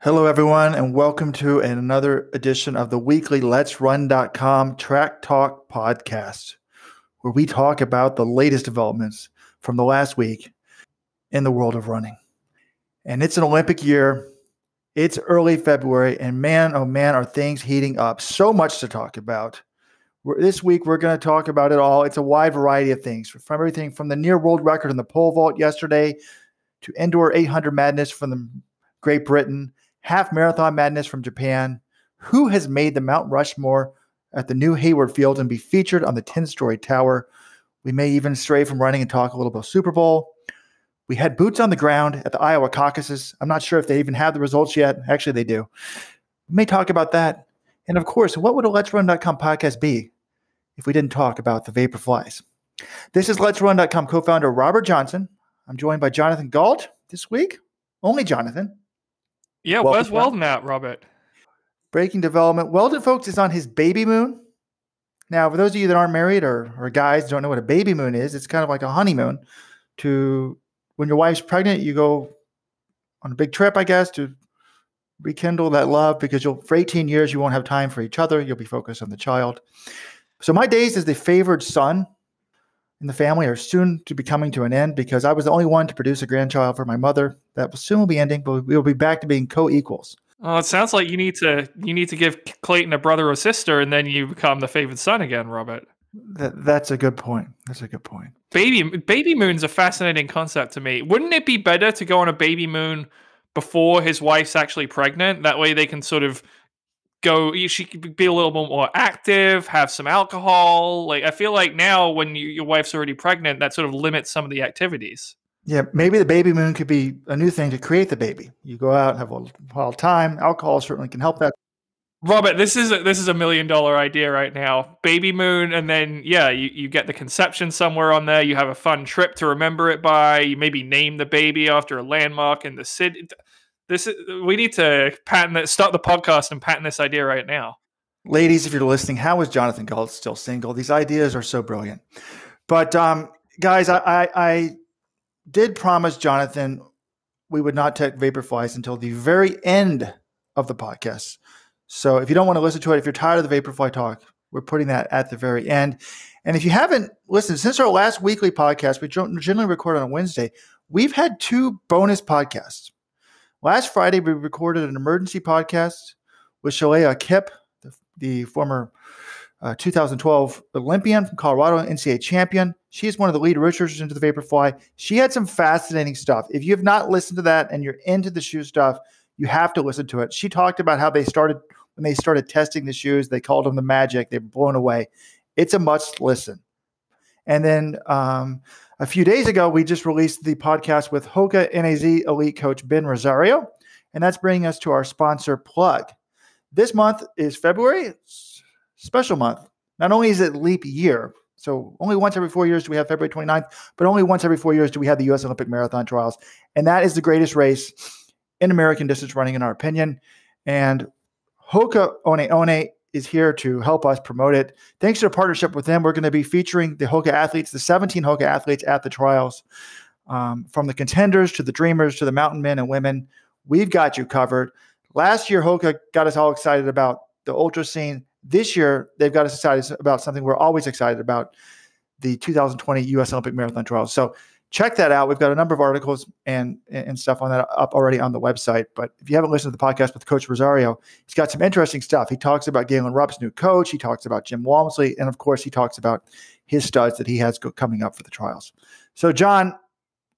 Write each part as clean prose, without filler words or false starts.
Hello, everyone, and welcome to another edition of the weekly Let'sRun.com Track Talk podcast, where we talk about the latest developments from the last week in the world of running. And it's an Olympic year. It's early February, and man, oh man, are things heating up. So much to talk about. This week, we're going to talk about it all. It's a wide variety of things, from everything from the near world record in the pole vault yesterday to indoor 800 madness from Great Britain, half marathon madness from Japan, who has made the Mount Rushmore at the new Hayward Field and be featured on the 10-story tower. We may even stray from running and talk a little about Super Bowl. We had boots on the ground at the Iowa caucuses. I'm not sure if they even have the results yet. Actually, they do. We may talk about that. And of course, what would a Let'sRun.com podcast be if we didn't talk about the Vaporflies? This is Let'sRun.com co-founder Robert Johnson. I'm joined by Jonathan Galt this week. Only Jonathan. Yeah, where's Weldon at, Robert? Breaking development. Weldon, folks, is on his baby moon. Now, for those of you that aren't married or guys don't know what a baby moon is, it's kind of like a honeymoon. When your wife's pregnant, you go on a big trip, I guess, to rekindle that love because for 18 years, you won't have time for each other. You'll be focused on the child. So my days as the favored son in the family are soon to be coming to an end because I was the only one to produce a grandchild for my mother. That will soon be ending, but we will be back to being co-equals. Oh, it sounds like you need to give Clayton a brother or sister, and then you become the favored son again, Robert. That's a good point. That's a good point. Baby moon's a fascinating concept to me. Wouldn't it be better to go on a baby moon before his wife's actually pregnant? That way they can sort of she could be a little bit more active, have some alcohol. Like, I feel like now when your wife's already pregnant, that sort of limits some of the activities. Yeah, maybe the baby moon could be a new thing to create the baby. You go out and have a wild time. Alcohol certainly can help that. Robert, this is a $1 million idea right now. Baby moon, and then you get the conception somewhere on there. You have a fun trip to remember it by. You maybe name the baby after a landmark in the city. We need to start the podcast and patent this idea right now. Ladies, if you're listening, how is Jonathan Galt still single? These ideas are so brilliant. But guys, I did promise Jonathan we would not take Vaporflies until the very end of the podcast. So if you don't want to listen to it, if you're tired of the Vaporfly talk, we're putting that at the very end. And if you haven't listened, since our last weekly podcast, we generally record on a Wednesday, we've had 2 bonus podcasts. Last Friday, we recorded an emergency podcast with Shalea Kipp, the former 2012 Olympian from Colorado, NCAA champion. She's one of the lead researchers into the Vaporfly. She had some fascinating stuff. If you have not listened to that and you're into the shoe stuff, you have to listen to it. She talked about how when they started testing the shoes, they called them the magic. They were blown away. It's a must listen. And then a few days ago, we just released the podcast with Hoka NAZ elite coach Ben Rosario, and that's bringing us to our sponsor plug. This month is February. It's a special month. Not only is it leap year, so only once every 4 years do we have February 29th, but only once every 4 years do we have the U.S. Olympic Marathon Trials, and that is the greatest race in American distance running, in our opinion. And Hoka One is here to help us promote it. Thanks to a partnership with them, we're going to be featuring the Hoka athletes, the 17 Hoka athletes at the trials, from the contenders to the dreamers to the mountain men and women. We've got you covered. Last year, Hoka got us all excited about the ultra scene. This year, they've got us excited about something we're always excited about, the 2020 U.S. Olympic Marathon Trials. So check that out. We've got a number of articles and stuff on that up already on the website. But if you haven't listened to the podcast with Coach Rosario, he's got some interesting stuff. He talks about Galen Rupp's new coach. He talks about Jim Walmsley. And of course, he talks about his studs that he has coming up for the trials. So John,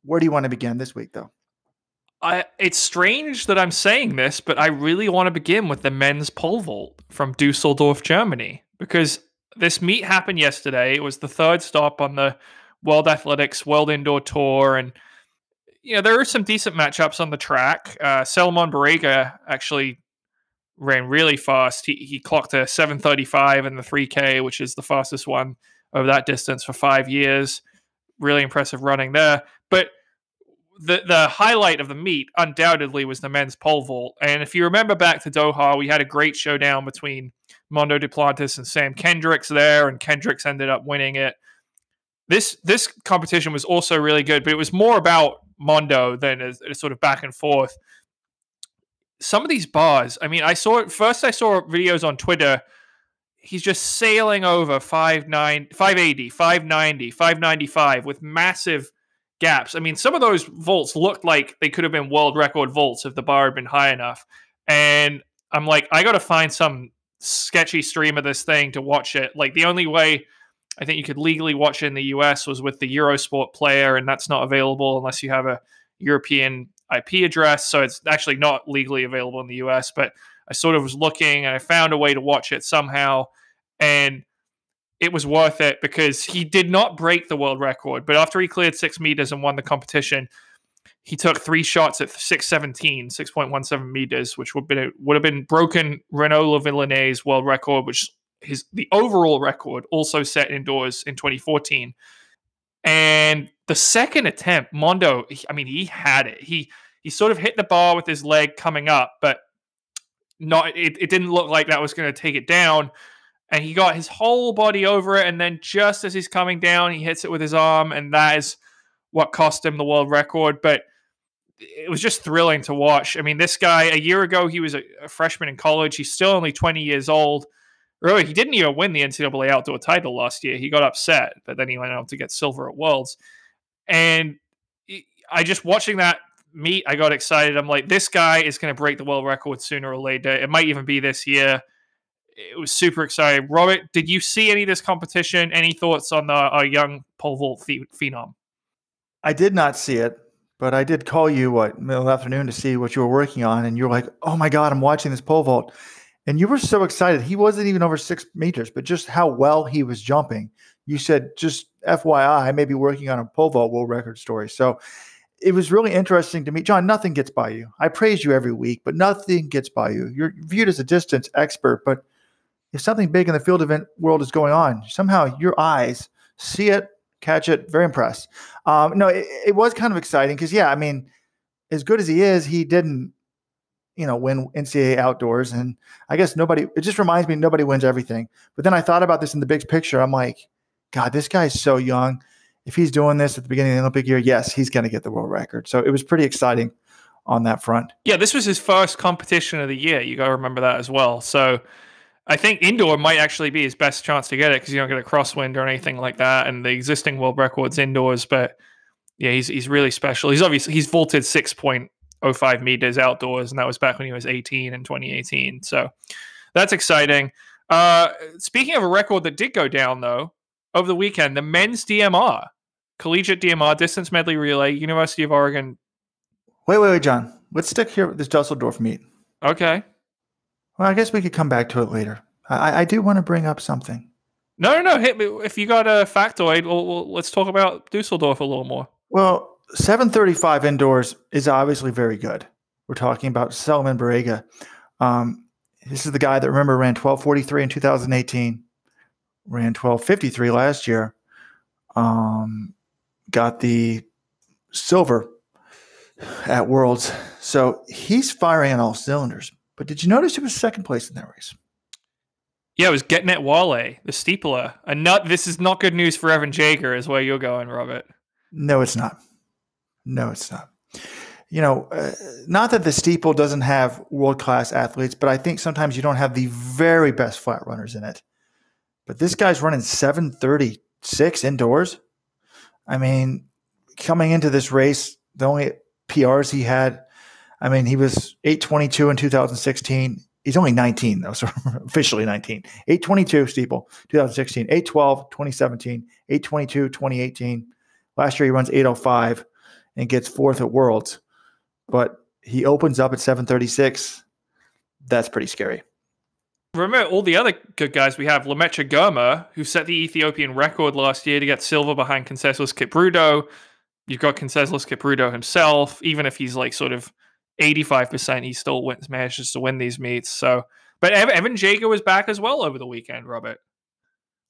where do you want to begin this week, though? It's strange that I'm saying this, but I really want to begin with the men's pole vault from Dusseldorf, Germany, because this meet happened yesterday. It was the 3rd stop on the World Athletics World Indoor Tour, and there are some decent matchups on the track. Selman Barriga actually ran really fast. He clocked a 7:35 in the 3K, which is the fastest one over that distance for 5 years. Really impressive running there. But the highlight of the meet undoubtedly was the men's pole vault. And if you remember back to Doha, we had a great showdown between Mondo Duplantis and Sam Kendricks there, and Kendricks ended up winning it. This competition was also really good, but it was more about Mondo than a sort of back and forth. some of these bars, I mean, I saw videos on Twitter. He's just sailing over 580, 590, 595 with massive gaps. I mean, some of those vaults looked like they could have been world record vaults if the bar had been high enough. And I'm like, I got to find some sketchy stream of this thing to watch it. Like, the only way I think you could legally watch it in the US was with the Eurosport player, and that's not available unless you have a European IP address. So it's actually not legally available in the US, but I sort of was looking and I found a way to watch it somehow, and it was worth it because he did not break the world record. But after he cleared 6 meters and won the competition, he took 3 shots at 6.17 meters, which would have been broken Renaud Lavillonier's world record, which is the overall record, also set indoors in 2014. And the second attempt, Mondo, he had it. He sort of hit the bar with his leg coming up, but it didn't look like that was going to take it down. And he got his whole body over it, and then just as he's coming down, he hits it with his arm, and that is what cost him the world record. But it was just thrilling to watch. I mean, this guy, a year ago, he was a freshman in college. He's still only 20 years old. Really, he didn't even win the NCAA outdoor title last year. He got upset, but then he went out to get silver at Worlds. And I just watching that meet, I got excited. I'm like, this guy is going to break the world record sooner or later. It might even be this year. It was super exciting. Robert, did you see any of this competition? Any thoughts on our young pole vault phenom? I did not see it, but I did call you middle of the afternoon to see what you were working on, and you were like, "Oh my God, I'm watching this pole vault," and you were so excited. He wasn't even over 6 meters, but just how well he was jumping. You said, "Just FYI, I may be working on a pole vault world record story." So it was really interesting to me. John, nothing gets by you. I praise you every week, but nothing gets by you. You're viewed as a distance expert, but if something big in the field event world is going on, somehow your eyes see it, catch it. Very impressed. No, it was kind of exciting because, as good as he is, he didn't, win NCAA outdoors. And I guess it just reminds me nobody wins everything. But then I thought about this in the big picture. I'm like, God, this guy's so young. If he's doing this at the beginning of the Olympic year, yes, he's going to get the world record. So it was pretty exciting on that front. Yeah, this was his first competition of the year. You got to remember that as well. So I think indoor might actually be his best chance to get it because you don't get a crosswind or anything like that. And the existing world record's indoors. But yeah, he's really special. He's vaulted 6.05 meters outdoors, and that was back when he was 18 in 2018. So that's exciting. Speaking of a record that did go down, though, over the weekend, the men's DMR, Collegiate DMR, distance medley relay, University of Oregon. Wait, John. Let's stick here with this Dusseldorf meet. Okay. Well, I guess we could come back to it later. I do want to bring up something. No. Hit me. If you got a factoid, let's talk about Dusseldorf a little more. Well, 735 indoors is obviously very good. We're talking about Selman Barriga. This is the guy that, remember, ran 12:43 in 2018, ran 12:53 last year, got the silver at Worlds. So he's firing on all cylinders. But did you notice he was second place in that race? Yeah, it was getting at Wale, the steepler. This is not good news for Evan Jager, is where you're going, Robert. No, it's not. Not that the steeple doesn't have world-class athletes, but I think sometimes you don't have the very best flat runners in it. But this guy's running 7:36 indoors. I mean, coming into this race, the only PRs he had, he was 8:22 in 2016. He's only 19, though, so officially 19. 8:22 steeple, 2016. 8:12, 2017. 8:22, 2018. Last year he runs 8:05 and gets fourth at Worlds. But he opens up at 7:36. That's pretty scary. Remember all the other good guys we have. Lemaitre Gemma, who set the Ethiopian record last year to get silver behind Conseslus Kipruto. You've got Conseslus Kipruto himself. Even if he's like sort of 85%, he still manages to win these meets. So, but Evan Jager was back as well over the weekend, Robert.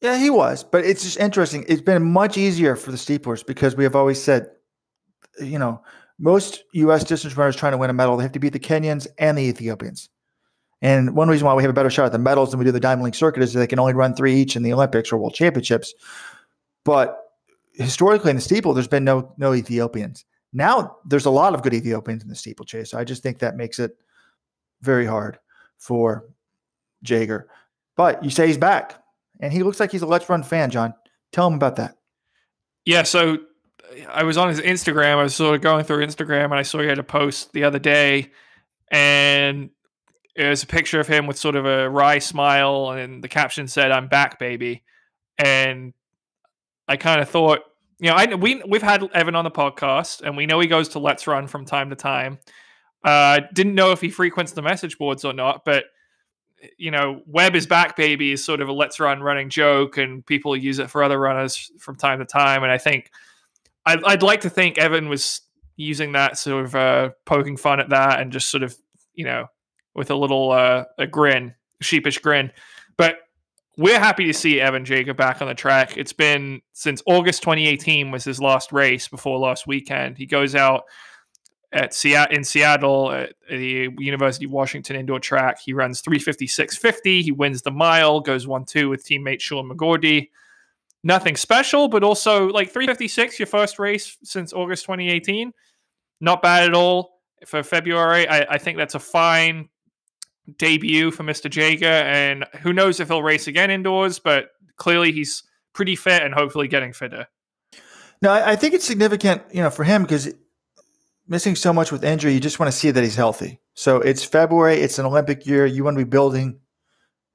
Yeah, he was. But it's just interesting. It's been much easier for the steeplers because we have always said, most U.S. distance runners trying to win a medal, they have to beat the Kenyans and the Ethiopians. And one reason why we have a better shot at the medals than we do the Diamond League circuit is they can only run 3 each in the Olympics or World Championships. But historically in the steeple, there's been no Ethiopians. Now there's a lot of good Ethiopians in the steeplechase. So I just think that makes it very hard for Jager. But you say he's back, and he looks like he's a Let's Run fan, John. Tell him about that. Yeah, so I was on his Instagram. I was sort of going through Instagram, and I saw he had a post the other day, and it was a picture of him with sort of a wry smile, and the caption said, "I'm back, baby." And I kind of thought, we've had Evan on the podcast, and we know he goes to Let's Run from time to time. Didn't know if he frequents the message boards or not, but Webb is back, baby is sort of a Let's Run running joke, and people use it for other runners from time to time. And I think I'd like to think Evan was using that sort of poking fun at that, and just sort of with a little a sheepish grin. But we're happy to see Evan Jager back on the track. It's been since August 2018 was his last race before last weekend. He goes out in Seattle at the University of Washington indoor track. He runs 3:56.50. He wins the mile, goes 1-2 with teammate Sean McGordy. Nothing special, but also like 3:56, your first race since August 2018. Not bad at all for February. I think that's a fine debut for Mr. Jager, and who knows if he'll race again indoors, but clearly he's pretty fit and hopefully getting fitter. No, I think it's significant, for him, because missing so much with injury, you just want to see that he's healthy. So it's February, it's an Olympic year. You want to be building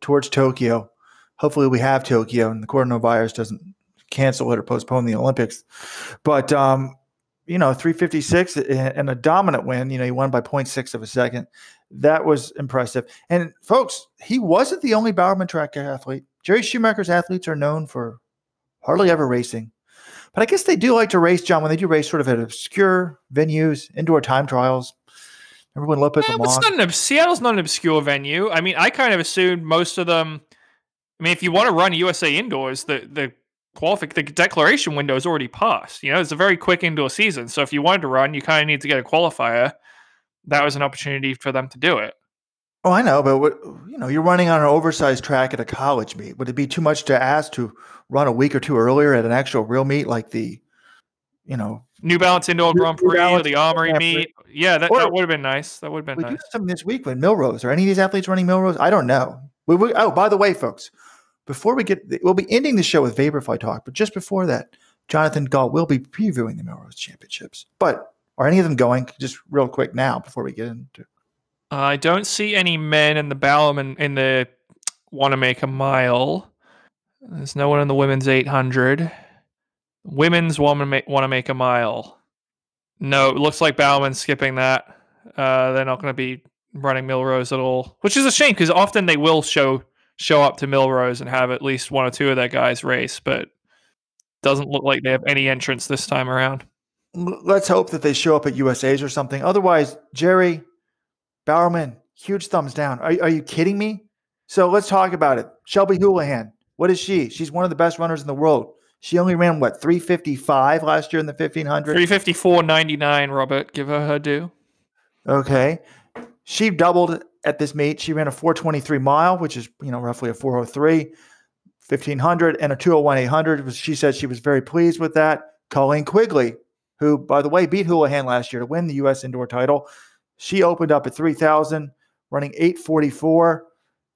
towards Tokyo. Hopefully we have Tokyo and the coronavirus doesn't cancel it or postpone the Olympics. But, 3:56 and a dominant win, he won by 0.6 of a second. That was impressive. And folks, he wasn't the only Bowerman track athlete. Jerry Schumacher's athletes are known for hardly ever racing. But I guess they do like to race, John, when they do race sort of at obscure venues, indoor time trials. Remember when Lopez Lamont? Seattle's not an obscure venue. I mean, I kind of assumed most of them. I mean, if you want to run USA indoors, the declaration window is already passed. It's a very quick indoor season. So if you wanted to run, you kind of need to get a qualifier. That was an opportunity for them to do it. Oh, I know, but you're running on an oversized track at a college meet. Would it be too much to ask to run a week or two earlier at an actual real meet like the, New Balance Indoor Grand Prix or the Armory meet? Yeah, that would have been nice. That would have been nice. We do something this week with Millrose. Are any of these athletes running Millrose? I don't know. Oh, by the way, folks, before we'll be ending the show with Vaporfly talk, but just before that, Jonathan Galt will be previewing the Millrose Championships. But are any of them going? Just real quick now before we get into. I don't see any men in the Bowerman in the Wanamaker Mile. There's no one in the women's 800. Women's Wanamaker Mile. No, it looks like Bowerman's skipping that. They're not going to be running Millrose at all, which is a shame because often they will show up to Millrose and have at least one or two of their guys race, but doesn't look like they have any entrance this time around. Let's hope that they show up at USA's or something. Otherwise, Jerry, Bowerman, huge thumbs down. Are you kidding me? So let's talk about it. Shelby Houlihan, what is she? She's one of the best runners in the world. She only ran, 3:55 last year in the 1500? 3:54.99, Robert. Give her due. Okay. She doubled at this meet. She ran a 4:23 mile, which is, roughly a 4:03, 1500, and a 2:01.800. She said she was very pleased with that. Colleen Quigley, who, by the way, beat Houlihan last year to win the U.S. indoor title. She opened up at 3,000, running 8:44,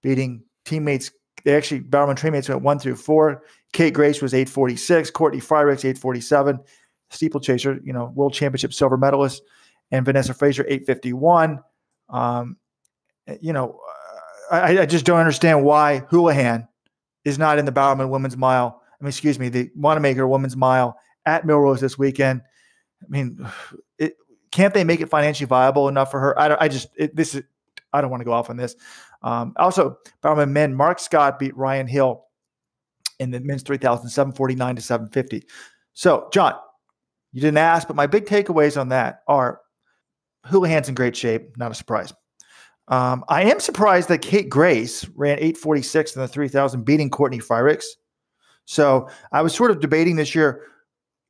beating teammates. Bowerman teammates went 1 through 4. Kate Grace was 8:46. Courtney Fryricks, 8:47. Steeplechaser, world championship silver medalist. And Vanessa Fraser, 8:51. I just don't understand why Houlihan is not in the Bowerman Women's Mile. The Wanamaker Women's Mile at Millrose this weekend. Can't they make it financially viable enough for her? I don't want to go off on this. Also, Bowerman men, Mark Scott beat Ryan Hill in the men's 3,000, 749 to 750. So, John, you didn't ask, but my big takeaways on that are Houlihan's in great shape. Not a surprise. I am surprised that Kate Grace ran 8:46 in the 3,000, beating Courtney Fryricks. So I was sort of debating this year,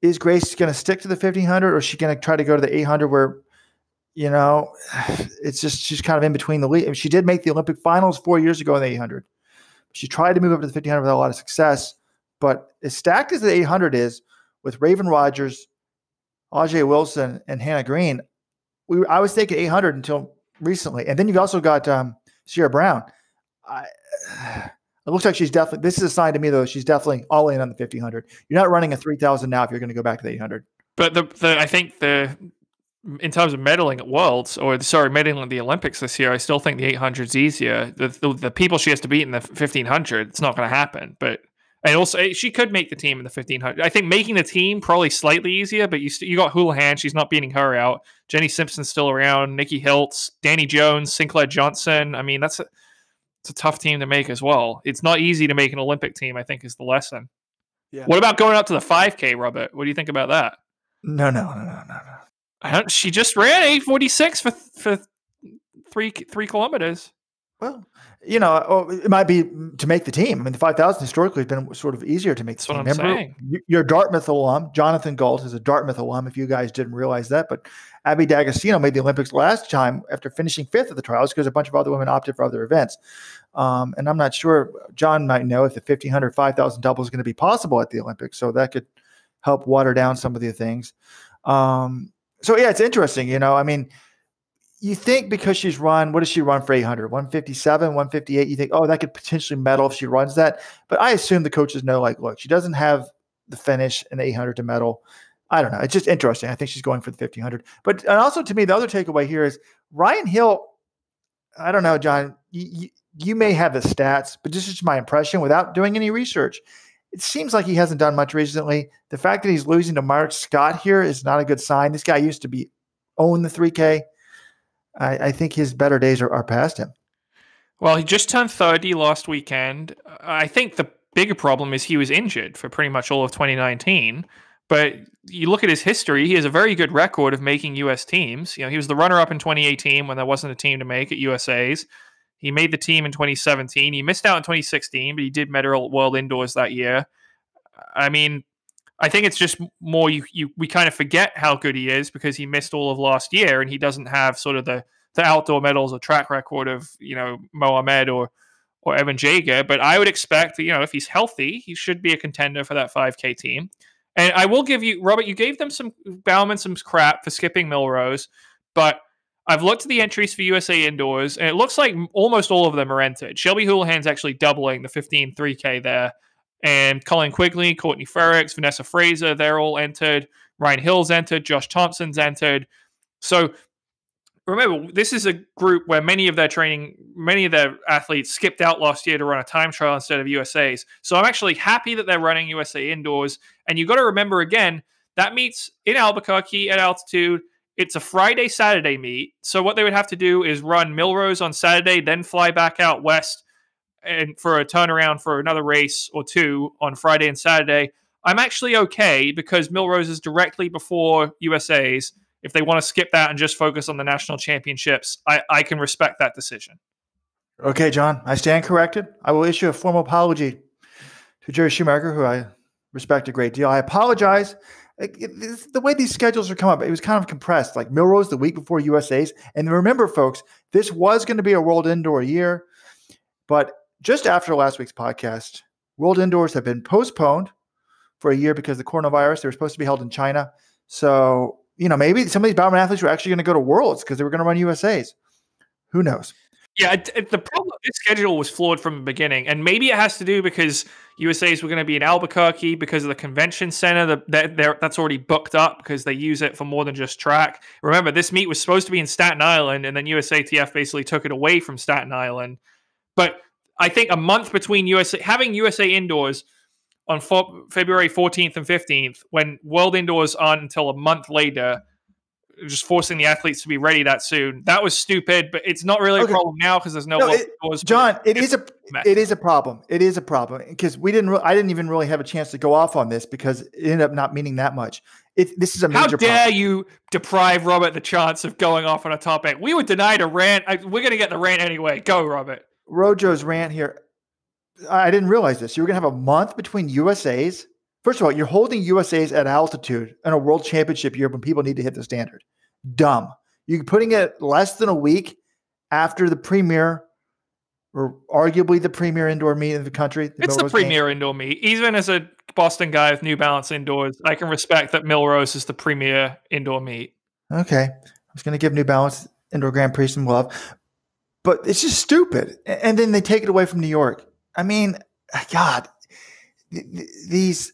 is Grace going to stick to the 1,500 or is she going to try to go to the 800 where, it's just she's kind of in between the league. She did make the Olympic finals 4 years ago in the 800. She tried to move up to the 1,500 without a lot of success. But as stacked as the 800 is with Raven Rodgers, Ajay Wilson, and Hannah Green, I was thinking 800 until recently. And then you've also got Sierra Brown. It looks like she's definitely, this is a sign to me though, she's definitely all in on the 1500. You're not running a 3000 now if you're going to go back to the 800. But I think in terms of medaling at Worlds, medaling at the Olympics this year, I still think the 800 is easier. The people she has to beat in the 1500, it's not going to happen. And also, she could make the team in the 1500. I think making the team probably slightly easier, but you got Houlihan, she's not beating her out. Jenny Simpson's still around. Nikki Hiltz, Danny Jones, Sinclair Johnson. I mean, it's a tough team to make as well. It's not easy to make an Olympic team, I think, is the lesson. Yeah. What about going out to the 5K, Robert? What do you think about that? No. She just ran 8:46 for 3 kilometers. Well, it might be to make the team. I mean, the 5,000 historically has been sort of easier to make the team. That's what I'm saying. You're a Dartmouth alum. Jonathan Galt is a Dartmouth alum, if you guys didn't realize that. But Abby D'Agostino made the Olympics last time after finishing 5th at the trials because a bunch of other women opted for other events. And I'm not sure, John might know if the 1,500, 5,000 double is going to be possible at the Olympics. So that could help water down some of the things. So, yeah, it's interesting. I mean, you think because she's run, what does she run for 800? 157, 158? You think, that could potentially medal if she runs that. But I assume the coaches know, look, she doesn't have the finish in the 800 to medal. I don't know. It's just interesting. I think she's going for the 1,500. But and also to me, the other takeaway here is Ryan Hill. I don't know, John, you may have the stats, but this is my impression without doing any research. It seems like he hasn't done much recently. The fact that he's losing to Mark Scott here is not a good sign. This guy used to own the 3K. I think his better days are past him. Well, he just turned 30 last weekend. I think the bigger problem is he was injured for pretty much all of 2019. But you look at his history, he has a very good record of making U.S. teams. He was the runner-up in 2018 when there wasn't a team to make at USA's. He made the team in 2017. He missed out in 2016, but he did medal at World Indoors that year. I mean, I think it's just more we kind of forget how good he is because he missed all of last year and he doesn't have sort of the outdoor medals or track record of, Mohamed or Evan Jager. But I would expect that, if he's healthy, he should be a contender for that 5K team. And I will give you, Robert, you gave them Bauman some crap for skipping Millrose, but I've looked at the entries for USA Indoors, and it looks like almost all of them are entered. Shelby Houlihan's actually doubling the 15 3K there. And Colleen Quigley, Courtney Frericks, Vanessa Fraser, they're all entered. Ryan Hill's entered. Josh Thompson's entered. So remember, this is a group where many of their athletes skipped out last year to run a time trial instead of USA's. So I'm actually happy that they're running USA Indoors. And you got to remember, again, that meets in Albuquerque at altitude. It's a Friday, Saturday meet. So what they would have to do is run Millrose on Saturday, then fly back out west and for a turnaround for another race or two on Friday and Saturday. I'm actually okay because Millrose is directly before USA's. If they want to skip that and just focus on the national championships, I can respect that decision. Okay, John, I stand corrected. I will issue a formal apology to Jerry Schumacher, who I respect a great deal. I apologize. The way these schedules are coming up, it was kind of compressed, like Millrose the week before USA's. And remember, folks, this was going to be a World Indoor year, but just after last week's podcast, World Indoors have been postponed for a year because of the coronavirus. They were supposed to be held in China. So, maybe some of these Bauman athletes were actually going to go to Worlds because they were going to run USA's. Who knows? Yeah, the problem, this schedule was flawed from the beginning, and maybe it has to do because USA's were going to be in Albuquerque because of the convention center that's already booked up because they use it for more than just track. Remember, this meet was supposed to be in Staten Island, and then USATF basically took it away from Staten Island. But I think a month between having USA Indoors on February 14th and 15th, when World Indoors aren't until a month later, just forcing the athletes to be ready that soon. That was stupid, but it's not really a problem now because there's no World Indoors. John, it is a problem. It is a problem because I didn't even really have a chance to go off on this because it ended up not meaning that much. This is a major problem. How dare you deprive Robert the chance of going off on a topic? We were denied a rant. We're going to get the rant anyway. Go, Robert. Rojo's rant here. I didn't realize this. You were going to have a month between USA's. First of all, you're holding USA's at altitude in a world championship year when people need to hit the standard. Dumb. You're putting it less than a week after the premier, or arguably the premier indoor meet in the country. It's the premier indoor meet. Even as a Boston guy with New Balance Indoors, I can respect that Millrose is the premier indoor meet. Okay. I was going to give New Balance indoor Grand Prix some love. But it's just stupid. And then they take it away from New York. I mean, God, these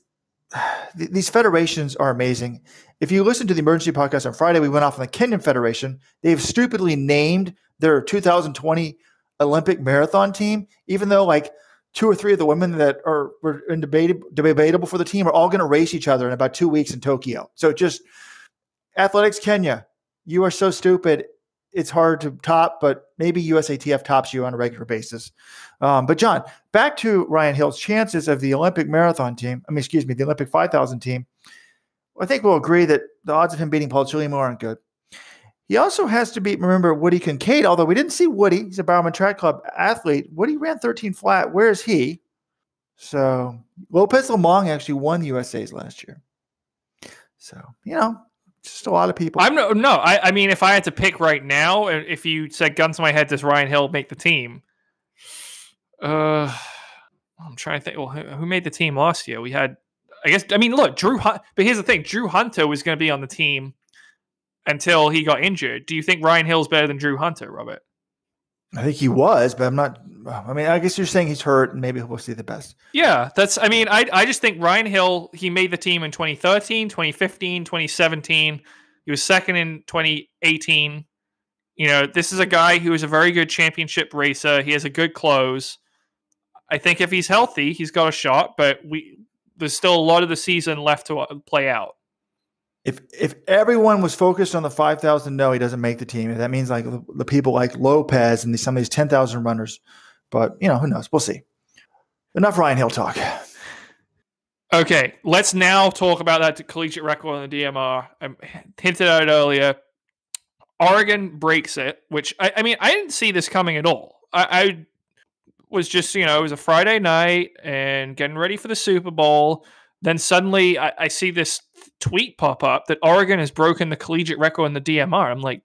federations are amazing. If you listen to the emergency podcast on Friday, we went off on the Kenyan Federation. They've stupidly named their 2020 Olympic marathon team, even though like 2 or 3 of the women that were debatable for the team are all going to race each other in about 2 weeks in Tokyo. So just Athletics Kenya, you are so stupid. It's hard to top, but maybe USATF tops you on a regular basis. But John, back to Ryan Hill's chances of the Olympic marathon team. The Olympic 5,000 team. I think we'll agree that the odds of him beating Paul Chilimo aren't good. He also has to beat, remember, Woody Kincaid, although we didn't see Woody. He's a Bowerman Track Club athlete. Woody ran 13 flat. Where is he? So Lopez Lamong actually won the USA's last year. So, just a lot of people. I mean, if I had to pick right now, if you said gun to my head, does Ryan Hill make the team? I'm trying to think. Well, who made the team last year? We had, look, but here's the thing. Drew Hunter was going to be on the team until he got injured. Do you think Ryan Hill's better than Drew Hunter, Robert? I think he was, but I'm not. I guess you're saying he's hurt and maybe we'll see the best. Yeah, I just think Ryan Hill, he made the team in 2013, 2015, 2017. He was second in 2018. This is a guy who is a very good championship racer. He has a good close. I think if he's healthy, he's got a shot, but there's still a lot of the season left to play out. If everyone was focused on the 5,000, no, he doesn't make the team. That means like the people like Lopez and some of these 10,000 runners. But, who knows? We'll see. Enough Ryan Hill talk. Okay, let's now talk about that collegiate record on the DMR. I hinted at it earlier. Oregon breaks it, which, I didn't see this coming at all. I was just, it was a Friday night and getting ready for the Super Bowl. Then suddenly I see this tweet pop up that Oregon has broken the collegiate record in the DMR. I'm like,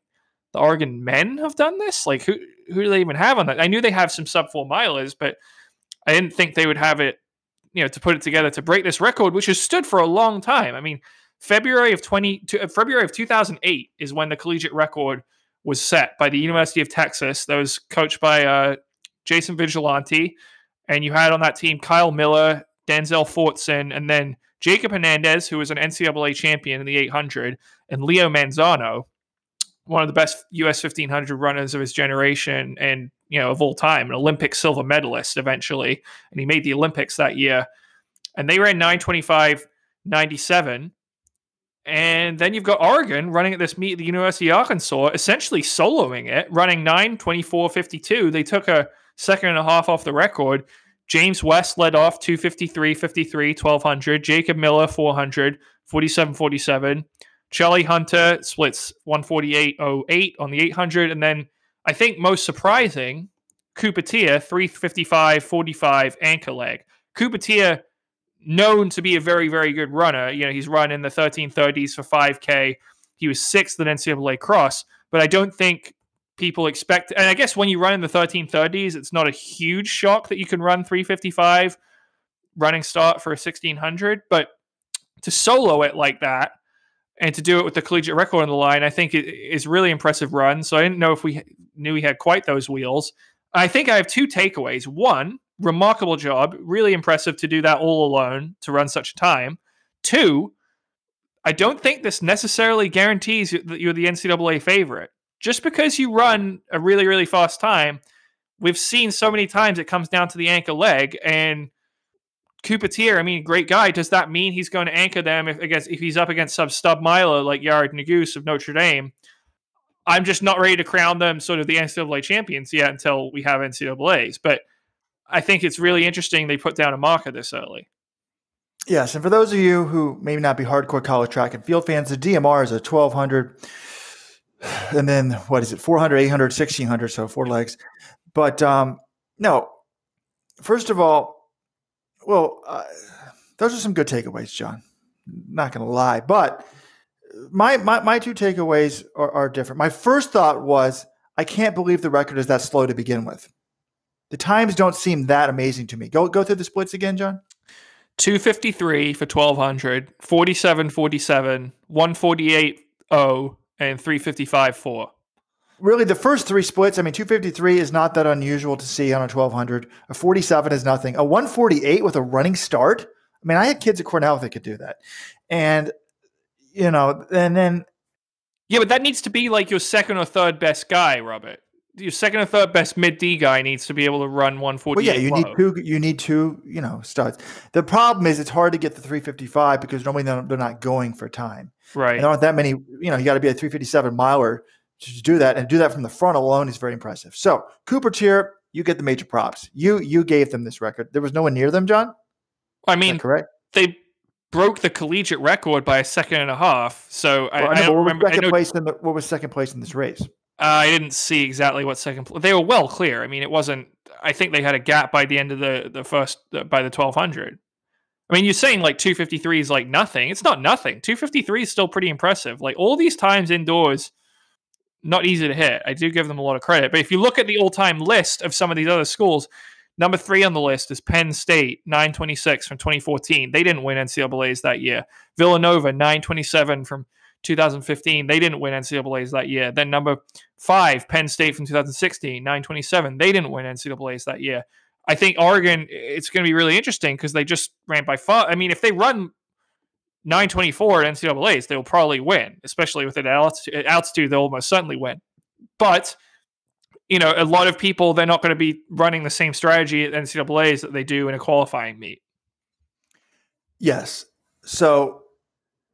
the Oregon men have done this? Like, who do they even have on that? I knew they have some sub-4 milers, but I didn't think they would have it, to put it together to break this record, which has stood for a long time. February of 2008 is when the collegiate record was set by the University of Texas. That was coached by Jason Vigilante, and you had on that team Kyle Miller, Denzel Fortson, and then Jacob Hernandez, who was an NCAA champion in the 800, and Leo Manzano, one of the best U.S. 1500 runners of his generation and, of all time, an Olympic silver medalist eventually. And he made the Olympics that year. And they ran 9:25.97. And then you've got Oregon running at this meet at the University of Arkansas, essentially soloing it, running 9:24.52. They took a second and a half off the record. James West led off 2:53.53, 1200. Jacob Miller, 400, 47.47. Charlie Hunter splits 148.08 on the 800. And then I think most surprising, Cupertia, 3:55.45 anchor leg. Cupertia, known to be a very, very good runner. He's run in the 1330s for 5K. He was 6th at NCAA Cross, but I don't think people expect, and I guess when you run in the 1330s, it's not a huge shock that you can run 3:55 running start for a 1600, but to solo it like that and to do it with the collegiate record on the line, I think it is really impressive run. So I didn't know if we knew he had quite those wheels. I think I have 2 takeaways. One, remarkable job, really impressive to do that all alone, to run such a time. 2, I don't think this necessarily guarantees that you're the NCAA favorite. Just because you run a really, really fast time, we've seen so many times it comes down to the anchor leg. And Cupertier, great guy. Does that mean he's going to anchor them if he's up against some stub miler like Yared Naguse of Notre Dame? I'm just not ready to crown them sort of the NCAA champions yet until we have NCAAs. But I think it's really interesting they put down a marker this early. Yes, and for those of you who may not be hardcore college track and field fans, the DMR is a 1200, and then what is it, 400, 800, 1600, so 4 legs. But no, first of all, those are some good takeaways, John. Not going to lie, but my 2 takeaways are different. My first thought was, I can't believe the record is that slow to begin with. The times don't seem that amazing to me. Go through the splits again, John. 2:53 for 1200, 47.47, 1:48.0, and 3:55.4. really the first three splits, I mean, 253 is not that unusual to see on a 1200. A 47 is nothing. A 148 with a running start. I mean, I had kids at Cornell that could do that. And, and then. Yeah, but that needs to be like your second or third best guy, Robert. Your second or third best mid D guy needs to be able to run 148. Well, yeah, you need two, studs. The problem is it's hard to get the 355 because normally they're not going for time. Right. And there aren't that many, you got to be a 357 miler to do that, and do that from the front alone is very impressive. So Cooper Tier, you get the major props. You gave them this record. There was no one near them, John? I mean, correct? They broke the collegiate record by a second and a half. So I don't remember. What was second place in this race? I didn't see exactly what second place. They were well clear. I mean, it wasn't. I think they had a gap by the end of the first by the 1200. I mean, you're saying like 253 is like nothing. It's not nothing. 253 is still pretty impressive. Like all these times indoors, not easy to hit. I do give them a lot of credit. But if you look at the all-time list of some of these other schools, number 3 on the list is Penn State, 926 from 2014. They didn't win NCAAs that year. Villanova, 927 from 2015. They didn't win NCAAs that year. Then number 5, Penn State from 2016, 927. They didn't win NCAAs that year. I think Oregon, it's going to be really interesting because they just ran by far. I mean, if they run 924 at NCAAs, they'll probably win, especially with it at altitude, they'll almost certainly win. But, a lot of people, they're not going to be running the same strategy at NCAAs that they do in a qualifying meet. Yes. So,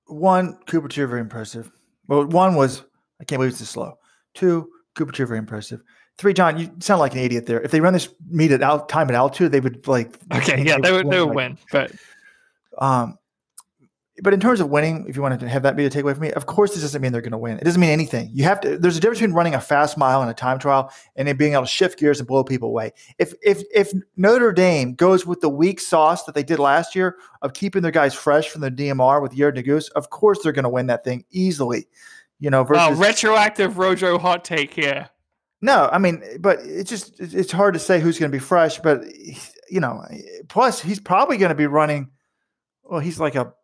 1, Cooper Tier, very impressive. Well, 1 was, I can't believe it's this slow. 2, Cooper Tier, very impressive. 3, John, you sound like an idiot there. If they run this meet at time at altitude, they would Okay, yeah, they would win. But in terms of winning, if you wanted to have that be a takeaway for me, of course, this doesn't mean they're going to win. It doesn't mean anything. There's a difference between running a fast mile in a time trial and then being able to shift gears and blow people away. If Notre Dame goes with the weak sauce that they did last year of keeping their guys fresh from the DMR with Jager Neguse, of course they're going to win that thing easly. Versus retroactive Rojo hot take here. No, I mean, but it's hard to say who's going to be fresh. But plus he's probably going to be running. Well, he's like a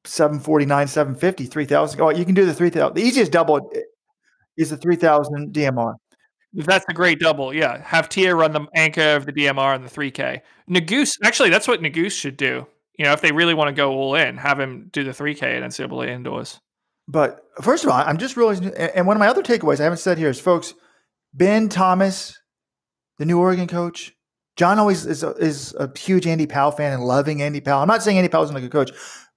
749, 750, 3000. Oh, you can do the 3000. The easiest double is the 3000 DMR. That's a great double. Yeah. Have Tia run the anchor of the DMR and the 3K. Neguse, actually, that's what Neguse should do. If they really want to go all in, have him do the 3K at NCAA indoors. But first of all, I'm just realizing, and one of my other takeaways I haven't said here is, folks, Ben Thomas, the new Oregon coach. John always is a huge Andy Powell fan and loving Andy Powell. I'm not saying Andy Powell isn't a good coach,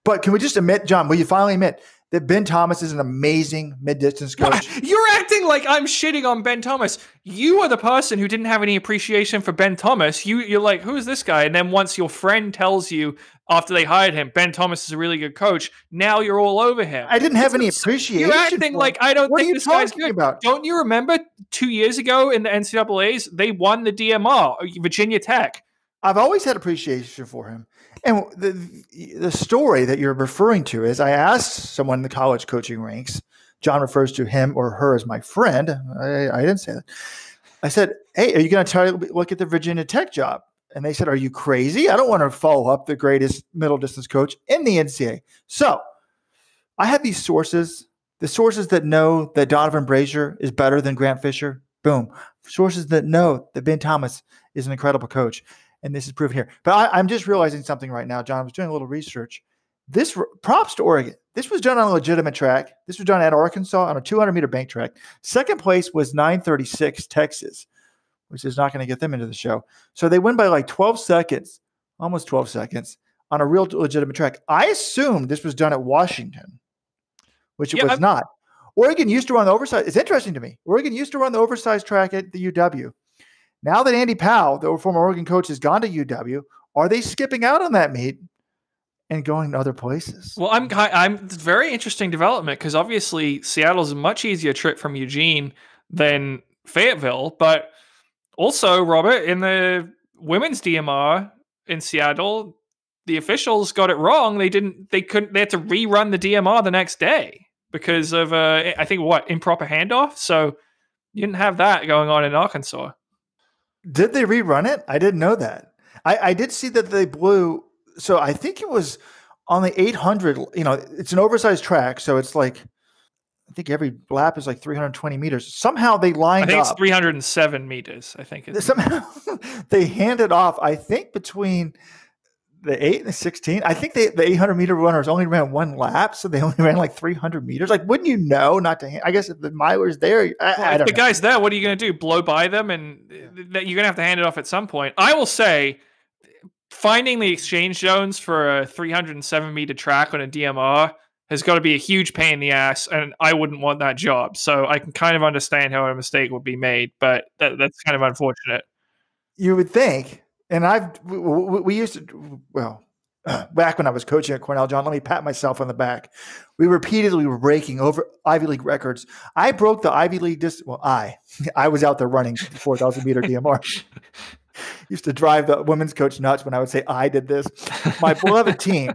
but can we just admit, John, will you finally admit that Ben Thomas is an amazing mid-distance coach? You're acting like I'm shitting on Ben Thomas. You are the person who didn't have any appreciation for Ben Thomas. You're like, who is this guy? And then once your friend tells you after they hired him, Ben Thomas is a really good coach, now you're all over him. I didn't have any appreciation. You're acting like I don't think this guy's good. About? Don't you remember 2 years ago in the NCAAs, they won the DMR, Virginia Tech. I've always had appreciation for him. And the story that you're referring to is I asked someone in the college coaching ranks, John refers to him or her as my friend. I didn't say that. I said, hey, are you going to try to look at the Virginia Tech job? And they said, are you crazy? I don't want to follow up the greatest middle distance coach in the NCAA. So I have these sources, the sources that know that Donovan Brazier is better than Grant Fisher. Boom. Sources that know that Ben Thomas is an incredible coach. And this is proven here. But I'm just realizing something right now, John. I was doing a little research. This props to Oregon. This was done on a legitimate track. This was done at Arkansas on a 200-meter bank track. Second place was 936 Texas, which is not going to get them into the show. So they win by like 12 seconds, almost 12 seconds, on a real legitimate track. I assumed this was done at Washington, which it was not. Oregon used to run the oversized. It's interesting to me. Oregon used to run the oversized track at the UW. Now that Andy Powell, the former Oregon coach, has gone to UW, are they skipping out on that meet and going to other places? Well, it's very interesting development because obviously Seattle's a much easier trip from Eugene than Fayetteville, but also, Robert, in the women's DMR in Seattle, the officials got it wrong. They had to rerun the DMR the next day because of I think improper handoff. So you didn't have that going on in Arkansas. Did they rerun it? I didn't know that. I did see that they blew. So I think it was on the 800. It's an oversized track, so it's like I think every lap is like 320 meters. Somehow they I lined think it's up. 307 meters. I think it's Somehow they handed off, I think, between the 8 and the 16. I think the 800-meter runners only ran one lap, so they only ran like 300 meters. Like, wouldn't you know not to I guess if the miler's there, I don't the know. guy's there, what are you going to do? Blow by them? And you're going to have to hand it off at some point. I will say, finding the exchange zones for a 307-meter track on a DMR has got to be a huge pain in the ass, and I wouldn't want that job. So I can kind of understand how a mistake would be made, but that's kind of unfortunate. You would think, and we used to, back when I was coaching at Cornell, John, let me pat myself on the back. We repeatedly were breaking over Ivy League records. I broke the Ivy League distance. Well, I was out there running the 4,000-meter DMR. Used to drive the women's coach nuts when I would say I did this. My beloved team,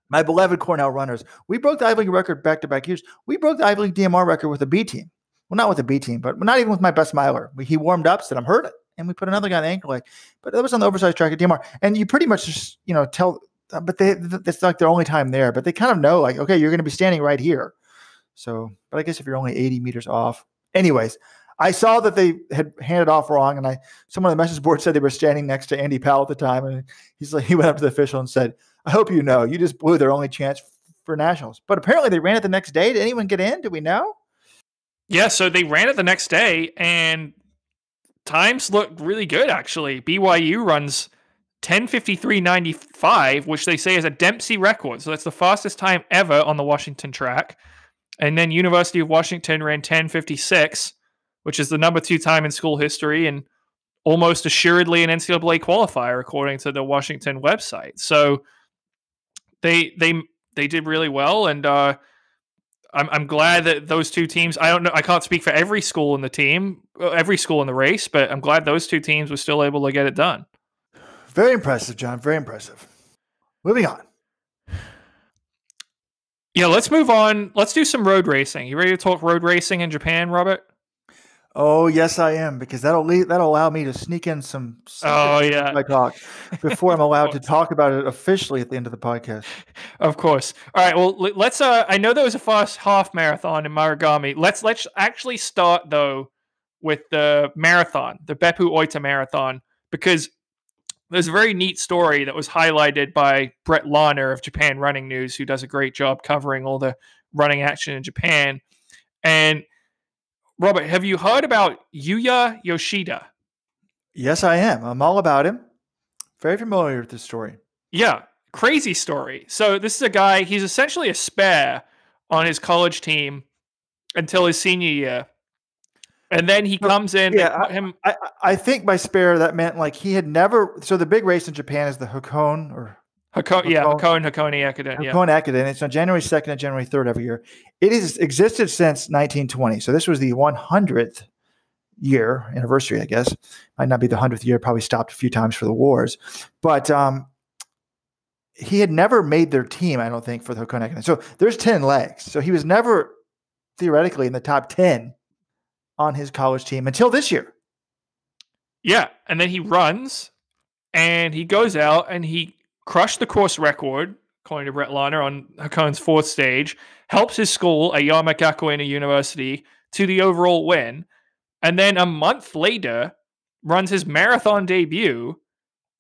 my beloved Cornell runners, we broke the Ivy League record back-to-back years. We broke the Ivy League DMR record with a B team. Well, not with a B team, but not even with my best miler. He warmed up, said, I'm hurt. And we put another guy on the ankle leg. But that was on the oversized track at DMR. And you pretty much just, tell, but it's like their only time there. But they kind of know, like, okay, you're going to be standing right here. So, but I guess if you're only 80 meters off. Anyways, I saw that they had handed off wrong. And someone on the message board said they were standing next to Andy Powell at the time. And he went up to the official and said, I hope you know, you just blew their only chance for nationals. But apparently they ran it the next day. Did anyone get in? Do we know? Yeah, so they ran it the next day, and times look really good, actually. BYU runs 10:53.95, which they say is a Dempsey record. So that's the fastest time ever on the Washington track. And then University of Washington ran 10:56, which is the number 2 time in school history and almost assuredly an NCAA qualifier, according to the Washington website. So they did really well, and I'm glad that those two teams, I don't know, I can't speak for every school in the race, but I'm glad those two teams were still able to get it done. Very impressive, John. Very impressive. Moving on. Yeah, let's move on. Let's do some road racing. You ready to talk road racing in Japan, Robert? Oh, yes, I am, because that'll allow me to sneak in some my talk before I'm allowed to talk about it officially at the end of the podcast. Of course. All right. Well, let's. I know there was a fast half marathon in Marugami. Let's actually start though with the marathon, the Beppu Oita marathon, because there's a very neat story that was highlighted by Brett Lahner of Japan Running News, who does a great job covering all the running action in Japan. And Robert, have you heard about Yuya Yoshida? Yes, I am. I'm all about him. Very familiar with this story. Yeah, crazy story. So this is a guy, he's essentially a spare on his college team until his senior year. And then he comes in. Yeah, I think by spare, that meant like he had never. So the big race in Japan is the Hakone or Hakone Ekiden. Hakone Ekiden. It's on January 2nd and January 3rd every year. It has existed since 1920. So this was the 100th year anniversary, I guess. Might not be the 100th year. Probably stopped a few times for the wars. But he had never made their team, I don't think, for the Hakone Ekiden. So there's 10 legs. So he was never theoretically in the top 10 on his college team until this year. Yeah. And then he runs and he goes out and he crushed the course record, according to Brett Lahner, on Hakone's 4th stage, helps his school, Ayama Gakuin University, to the overall win. And then a month later, runs his marathon debut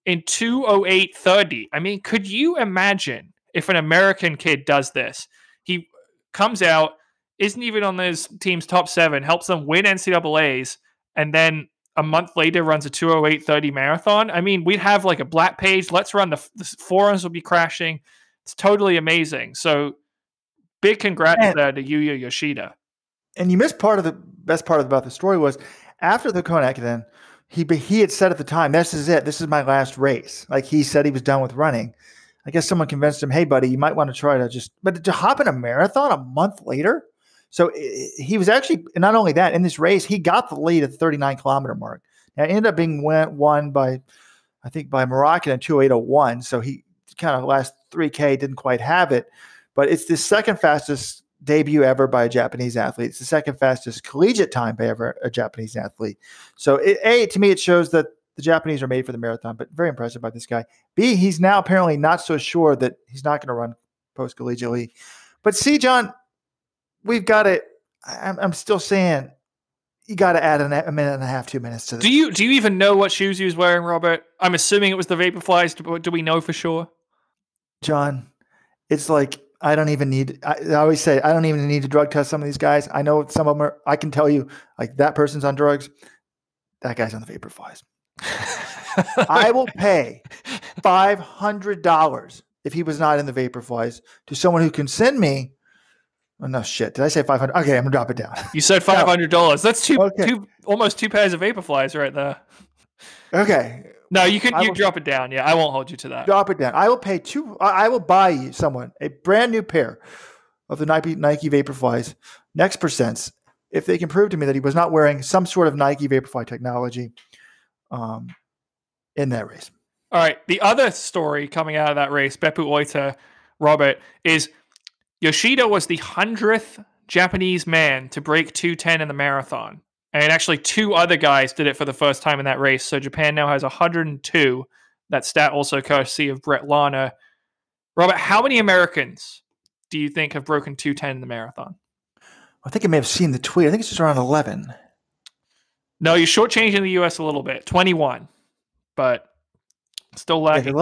in 2:08:30. I mean, could you imagine if an American kid does this? He comes out, isn't even on his team's top 7, helps them win NCAAs, and then a month later runs a 2:08:30 marathon. I mean, we'd have like a black page. Let's run. The forums will be crashing. It's totally amazing. So big congrats there to Yuya Yoshida. And you missed part of the best part about the story was after the Hakone Ekiden, he had said at the time, this is it. This is my last race. Like he said he was done with running. I guess someone convinced him, hey, buddy, you might want to try but to hop in a marathon a month later. So he was actually, not only that, in this race, he got the lead at the 39-kilometer mark. Now, it ended up being won by Moroccan in 2:08:01. So he kind of last 3K didn't quite have it. But it's the second fastest debut ever by a Japanese athlete. It's the second fastest collegiate time by ever a Japanese athlete. So to me, it shows that the Japanese are made for the marathon, but very impressive by this guy. B, he's now apparently not so sure that he's not going to run post-collegiately. But see, John, we've got to. I'm still saying you got to add a minute and a half, 2 minutes to this. Do you even know what shoes he was wearing, Robert? I'm assuming it was the Vaporflies. Do we know for sure? John, it's like I don't even need. I always say I don't even need to drug test some of these guys. I know some of them are. I can tell you, like that person's on drugs. That guy's on the Vaporflies. I will pay $500 if he was not in the Vaporflies to someone who can send me. Oh, no shit. Did I say 500? Okay, I'm gonna drop it down. You said $500. That's almost two pairs of Vaporflies right there. Okay. No, you drop it down. Yeah, I won't hold you to that. Drop it down. I will pay I will buy you someone a brand new pair of the Nike Vaporflies next percents if they can prove to me that he was not wearing some sort of Nike Vaporfly technology in that race. All right. The other story coming out of that race, Beppu Oita, Robert, is Yoshida was the 100th Japanese man to break 2:10 in the marathon. And actually 2 other guys did it for the first time in that race. So Japan now has 102. That stat also courtesy of Brett Lana. Robert, how many Americans do you think have broken 2:10 in the marathon? I think I may have seen the tweet. I think it's just around 11. No, you're shortchanging the U.S. a little bit. 21. But still lagging.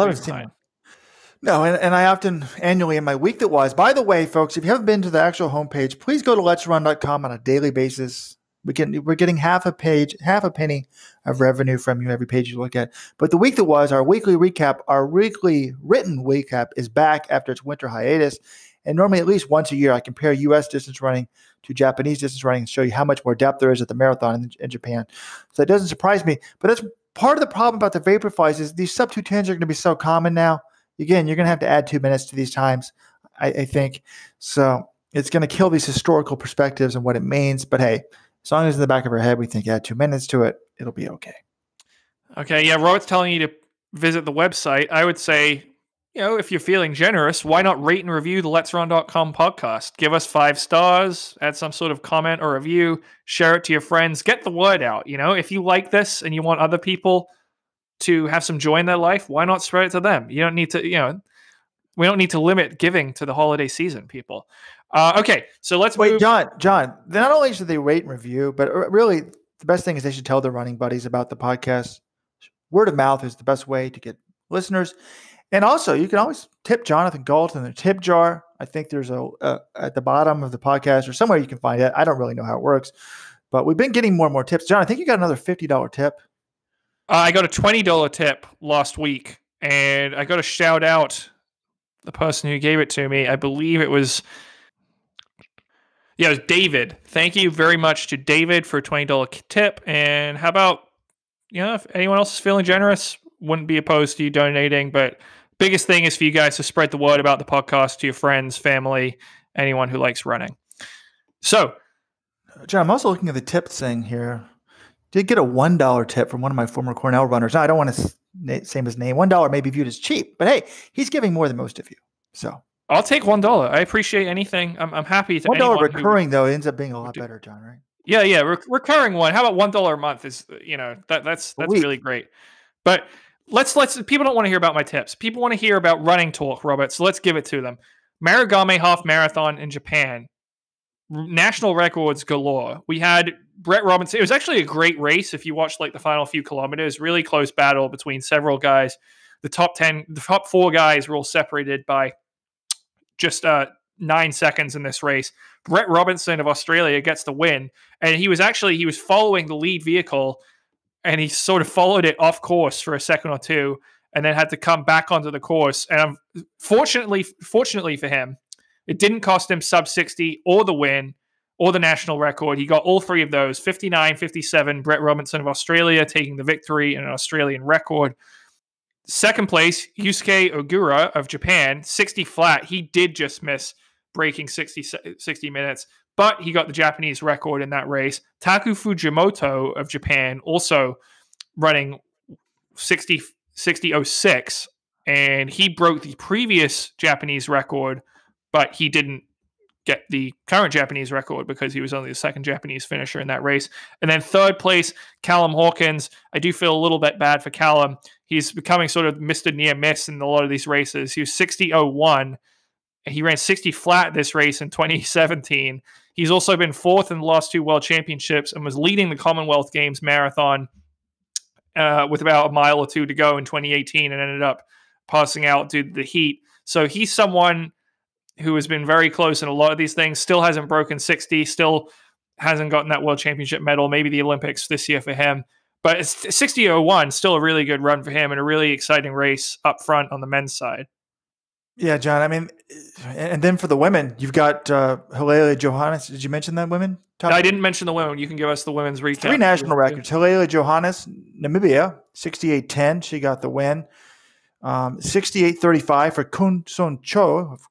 No, and I often annually in my week that was. By the way, folks, if you haven't been to the actual homepage, please go to letsrun.com on a daily basis. We're getting half a penny of revenue from you every page you look at. But the week that was, our weekly written recap is back after its winter hiatus. And normally at least once a year, I compare U.S. distance running to Japanese distance running and show you how much more depth there is at the marathon in Japan. So it doesn't surprise me. But that's part of the problem about the Vaporflies is these sub 210s are going to be so common now. Again, you're going to have to add 2 minutes to these times, I think. So it's going to kill these historical perspectives and what it means. But hey, as long as in the back of our head we think add 2 minutes to it, it'll be okay. Okay, yeah, Robert's telling you to visit the website. I would say, if you're feeling generous, why not rate and review the Let'sRun.com podcast? Give us 5 stars, add some sort of comment or review, share it to your friends, get the word out. If you like this and you want other people to have some joy in their life, why not spread it to them? You don't need to, we don't need to limit giving to the holiday season, people. Okay, so let's wait, John. Not only should they rate and review, but really the best thing is they should tell their running buddies about the podcast. Word of mouth is the best way to get listeners. And also, you can always tip Jonathan Galt in the tip jar. I think there's at the bottom of the podcast or somewhere you can find it. I don't really know how it works, but we've been getting more and more tips. John, I think you got another $50 tip. I got a $20 tip last week, and I got to shout out the person who gave it to me. I believe it was David. Thank you very much to David for a $20 tip. And how about, if anyone else is feeling generous, wouldn't be opposed to you donating. But biggest thing is for you guys to spread the word about the podcast to your friends, family, anyone who likes running. So, John, I'm also looking at the tip thing here. Did get a $1 tip from one of my former Cornell runners. Now, I don't want to say his name. $1 may be viewed as cheap, but hey, he's giving more than most of you. So I'll take $1. I appreciate anything. I'm happy to. $1 recurring though ends up being a lot better, John. Right? Yeah. Recurring one. How about $1 a month? Is that's really great. But let's people don't want to hear about my tips. People want to hear about running talk, Robert. So let's give it to them. Marugame half marathon in Japan. National records galore. We had Brett Robinson. It was actually a great race. If you watched the final few kilometers, really close battle between several guys. The top 4 guys were all separated by just 9 seconds in this race. Brett Robinson of Australia gets the win, and he was following the lead vehicle, and he sort of followed it off course for a second or two, and then had to come back onto the course. And fortunately for him, it didn't cost him sub 60 or the win or the national record. He got all 3 of those, 59, 57, Brett Robinson of Australia taking the victory and an Australian record. Second place, Yusuke Ogura of Japan, 60 flat. He did just miss breaking 60 minutes, but he got the Japanese record in that race. Taku Fujimoto of Japan also running 60.06, and he broke the previous Japanese record, but he didn't get the current Japanese record because he was only the second Japanese finisher in that race. And then third place, Callum Hawkins. I do feel a little bit bad for Callum. He's becoming sort of Mr. Near Miss in a lot of these races. He was 60.01. He ran 60 flat this race in 2017. He's also been fourth in the last 2 World Championships and was leading the Commonwealth Games marathon with about a mile or 2 to go in 2018 and ended up passing out due to the heat. So he's someone who has been very close in a lot of these things, still hasn't broken 60, still hasn't gotten that World Championship medal, maybe the Olympics this year for him. But it's 60.01, still a really good run for him and a really exciting race up front on the men's side. Yeah, John. I mean, and then for the women, you've got Helele Johannes. Did you mention that women? No, I didn't mention the women. You can give us the women's recap. 3 national records. Helele Johannes, Namibia, 68.10. She got the win. 68.35 for Kun Son Cho of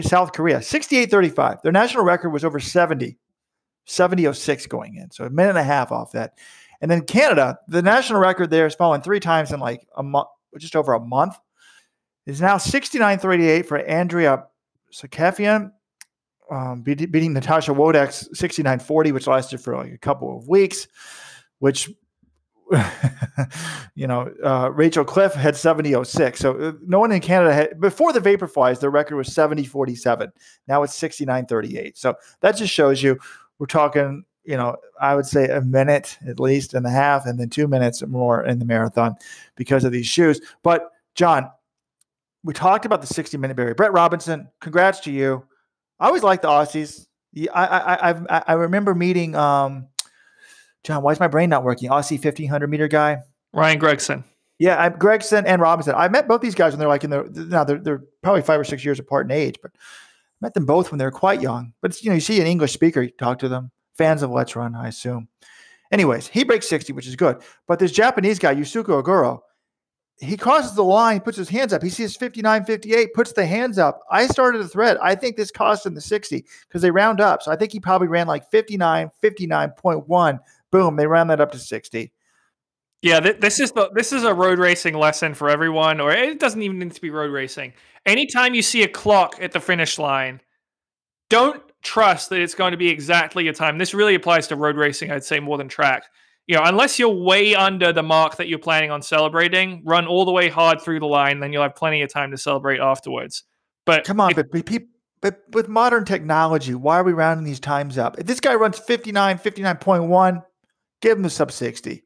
South Korea. 68.35. Their national record was over 70. 70.06 going in. So a minute and a half off that. And then Canada, the national record there has fallen 3 times in like a month, just over a month. It's now 69.38 for Andrea Sakafian, beating Natasha Wodek's 69.40, which lasted for like a couple of weeks, which, Rachel Cliff had 70.06. So no one in Canada had, before the Vaporflies, their record was 70.47. Now it's 69.38. So that just shows you we're talking, I would say a minute at least and a half, and then 2 minutes more in the marathon because of these shoes. But John, we talked about the 60-minute barrier. Brett Robinson, congrats to you. I always liked the Aussies. I remember meeting John. Why is my brain not working? Aussie 1,500-meter guy, Ryan Gregson. Yeah, Gregson and Robinson. I met both these guys when they're like they're probably 5 or 6 years apart in age, but I met them both when they were quite young. But you see an English speaker, you talk to them. Fans of Let's Run, I assume. Anyways, he breaks 60, which is good. But this Japanese guy, Yusuke Oguro, he crosses the line, puts his hands up. He sees 59.58, puts the hands up. I started a thread. I think this cost him the 60 because they round up. So I think he probably ran like 59, 59.1. Boom, they round that up to 60. Yeah, this is a road racing lesson for everyone, or it doesn't even need to be road racing. Anytime you see a clock at the finish line, don't trust that it's going to be exactly a time. This really applies to road racing, I'd say, more than track. Unless you're way under the mark that you're planning on celebrating, run all the way hard through the line, then you'll have plenty of time to celebrate afterwards. But come on, but with modern technology, why are we rounding these times up? If this guy runs 59, 59.1, give him the sub 60.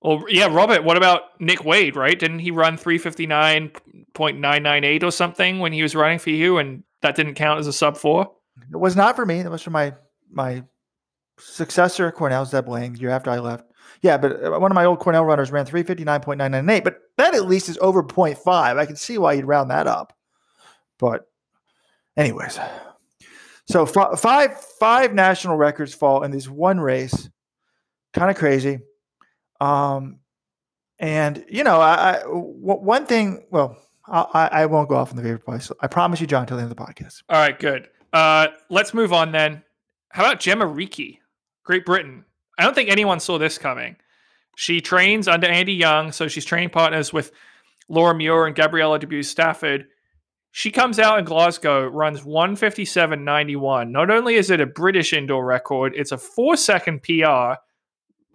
Well, yeah, Robert, what about Nick Wade, right? Didn't he run 359.998 or something when he was running for you, and that didn't count as a sub 4? It was not for me. It was for my successor, Cornell Zeb Lang, the year after I left. Yeah, but one of my old Cornell runners ran 359.998, but that at least is over 0.5. I can see why you'd round that up. But anyways, so five national records fall in this one race. Kind of crazy. One thing, I won't go off in the favorite place. I promise you, John, till the end of the podcast. All right, good. Let's move on then. How about Gemma Rickey, Great Britain? I don't think anyone saw this coming. She trains under Andy Young, so she's training partners with Laura Muir and Gabriella Debus-Stafford. She comes out in Glasgow, runs 1:57.91. Not only is it a British indoor record, it's a 4-second PR,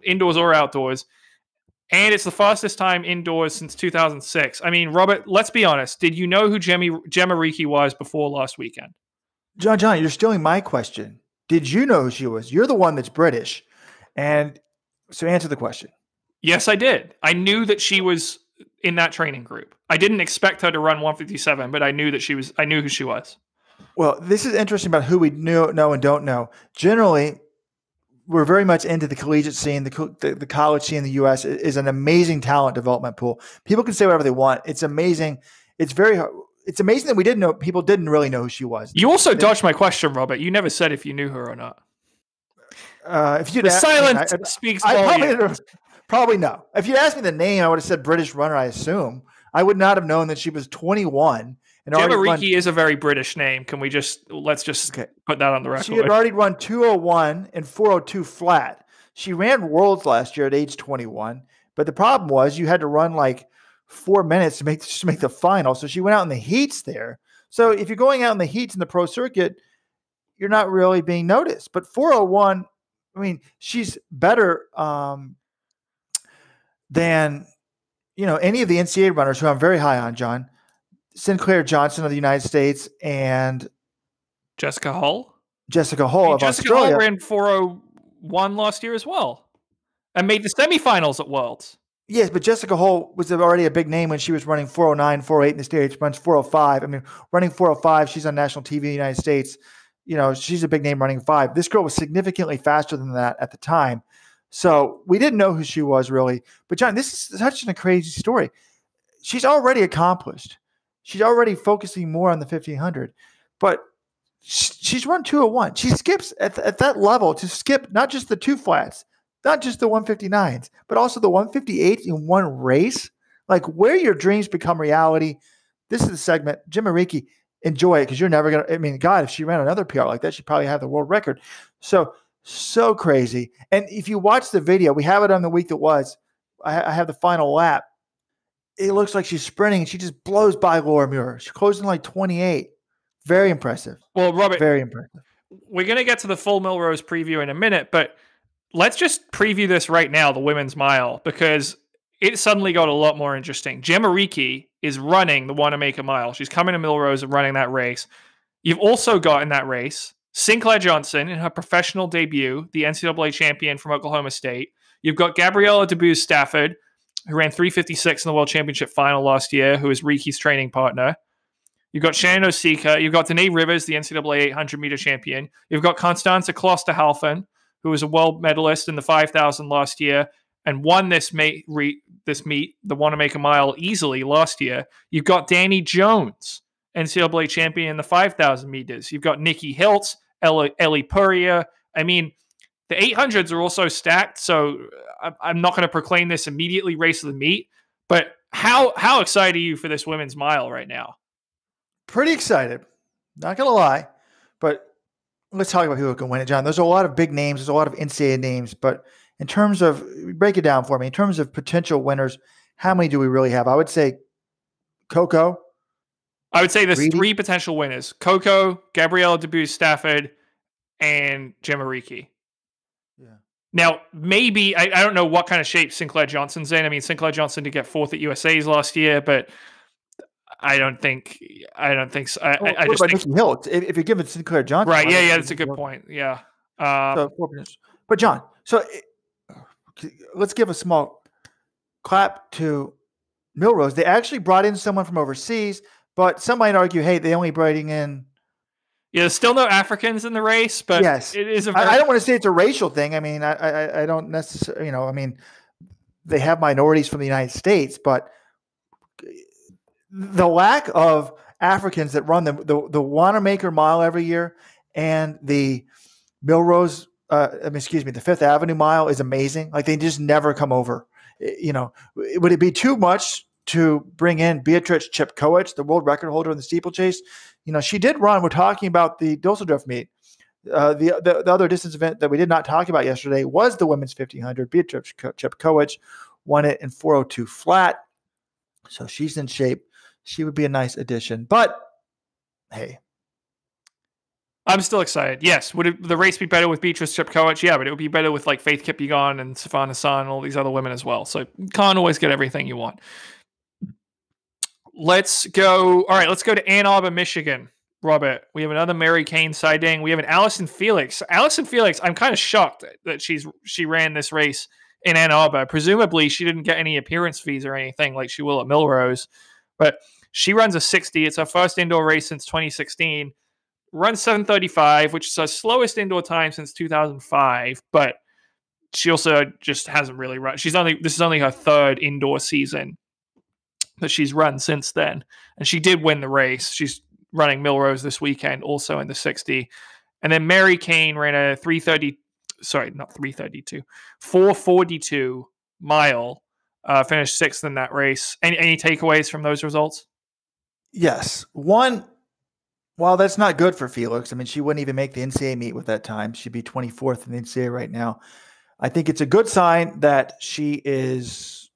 indoors or outdoors, and it's the fastest time indoors since 2006. I mean, Robert, let's be honest. Did you know who Gemma Rickey was before last weekend? John, you're stealing my question. Did you know who she was? You're the one that's British. And so answer the question. Yes, I did. I knew that she was in that training group. I didn't expect her to run 1:57, but I knew that I knew who she was. Well, this is interesting about who we know and don't know. Generally, we're very much into the collegiate scene. The college scene in the U.S. is an amazing talent development pool. People can say whatever they want. It's amazing. It's amazing that people didn't really know who she was. You also dodged my question, Robert. You never said if you knew her or not. If you silence speaks volumes. Probably no. If you asked me the name, I would have said British runner, I assume. I would not have known that she was 21. Gemma Rickey is a very British name. Can we let's put that on the record? She had already run 2:01 and 4:02 flat. She ran Worlds last year at age 21. But the problem was you had to run like 4 minutes to make the final. So she went out in the heats there. So if you're going out in the heats in the pro circuit, you're not really being noticed. But 4:01, I mean, she's better than any of the NCAA runners who I'm very high on, John. Sinclair Johnson of the United States and Jessica Hull. Jessica Hull of Jessica Australia. Hull ran 4:01 last year as well and made the semifinals at Worlds. Yes, but Jessica Hull was already a big name when she was running 4:09, 4:08 in the States, runs 4:05. I mean, running 4:05, she's on national TV in the United States. She's a big name running 5. This girl was significantly faster than that at the time. So we didn't know who she was really. But John, this is such a crazy story. She's already accomplished. She's already focusing more on the 1500. But she's run 2:01. She skips at that level to skip not just the 2 flats, not just the 159s, but also the 158 in one race. Like where your dreams become reality. This is the segment. Gemma, Rickey, enjoy it because you're never going to – I mean, God, if she ran another PR like that, she'd probably have the world record. So crazy. And if you watch the video, we have it on the week that was. I have the final lap. It looks like she's sprinting and she just blows by Laura Muir. She's closing like 28. Very impressive. Well, Robert, very impressive. We're going to get to the full Millrose preview in a minute, but let's just preview this right now, the women's mile, because it suddenly got a lot more interesting. Gemma Rickey is running the Wanamaker Mile. She's coming to Millrose and running that race. You've also got in that race Sinclair Johnson in her professional debut, the NCAA champion from Oklahoma State. You've got Gabriella DeBuse Stafford, who ran 3:56 in the World Championship final last year, who is Rickey's training partner. You've got Shannon Osika. You've got Danae Rivers, the NCAA 800-meter champion. You've got Constanze Klosterhalfen, who was a world medalist in the 5,000 last year and won this meet, the Wanamaker Mile, easily last year. You've got Danny Jones, NCAA champion in the 5,000 meters. You've got Nikki Hiltz, Ellie Purrier. I mean, the 800s are also stacked, so I'm not going to proclaim this immediately race of the meet, but how excited are you for this women's mile right now? Pretty excited. Not going to lie, but let's talk about who can win it, John. There's a lot of big names. There's a lot of NCAA names, but in terms of, break it down for me, in terms of potential winners, how many do we really have? I would say Coco. I would say there's 3 potential winners. Coco, Gabriella DeBuse Stafford, and Gemma Rickey. Yeah. Now, maybe, I don't know what kind of shape Sinclair Johnson's in. I mean, Sinclair Johnson did get 4th at USA's last year, but I don't think so. I just think Nikki Hiltz, if you're giving Sinclair Johnson. Right, yeah, that's a good point. Yeah. But John, let's give a small clap to Millrose. They actually brought in someone from overseas, but some might argue, hey, they only bring in. Yeah, there's still no Africans in the race, but yes, it is. I don't want to say it's a racial thing. I mean, I don't necessarily, I mean, they have minorities from the United States, but the lack of Africans that run the Wanamaker Mile every year and the Millrose, the Fifth Avenue Mile is amazing. Like they just never come over. Would it be too much to bring in Beatrice Chepkoech, the world record holder in the steeplechase? She did run. We're talking about the Dusseldorf meet. The other distance event that we did not talk about yesterday was the women's 1500. Beatrice Chepkoech won it in 4:02 flat. So she's in shape. She would be a nice addition. But, hey. I'm still excited. Yes. Would the race be better with Beatrice Chepkoech? Yeah, but it would be better with like Faith Kipyegon and Savannah Son and all these other women as well. So you can't always get everything you want. Let's go. All right, let's go to Ann Arbor, Michigan. Robert, we have another Mary Kane sighting. We have an Allyson Felix. Allyson Felix, I'm kind of shocked that she ran this race in Ann Arbor. Presumably, she didn't get any appearance fees or anything like she will at Millrose. But she runs a 60. It's her first indoor race since 2016. Runs 7:35, which is her slowest indoor time since 2005. But she also just hasn't really run. This is only her 3rd indoor season that she's run since then. And she did win the race. She's running Millrose this weekend, also in the 60. And then Mary Kane ran a 4:42 mile. Finished 6th in that race. Any takeaways from those results? Yes. One, while that's not good for Felix, I mean, she wouldn't even make the NCAA meet with that time. She'd be 24th in the NCAA right now. I think it's a good sign that she is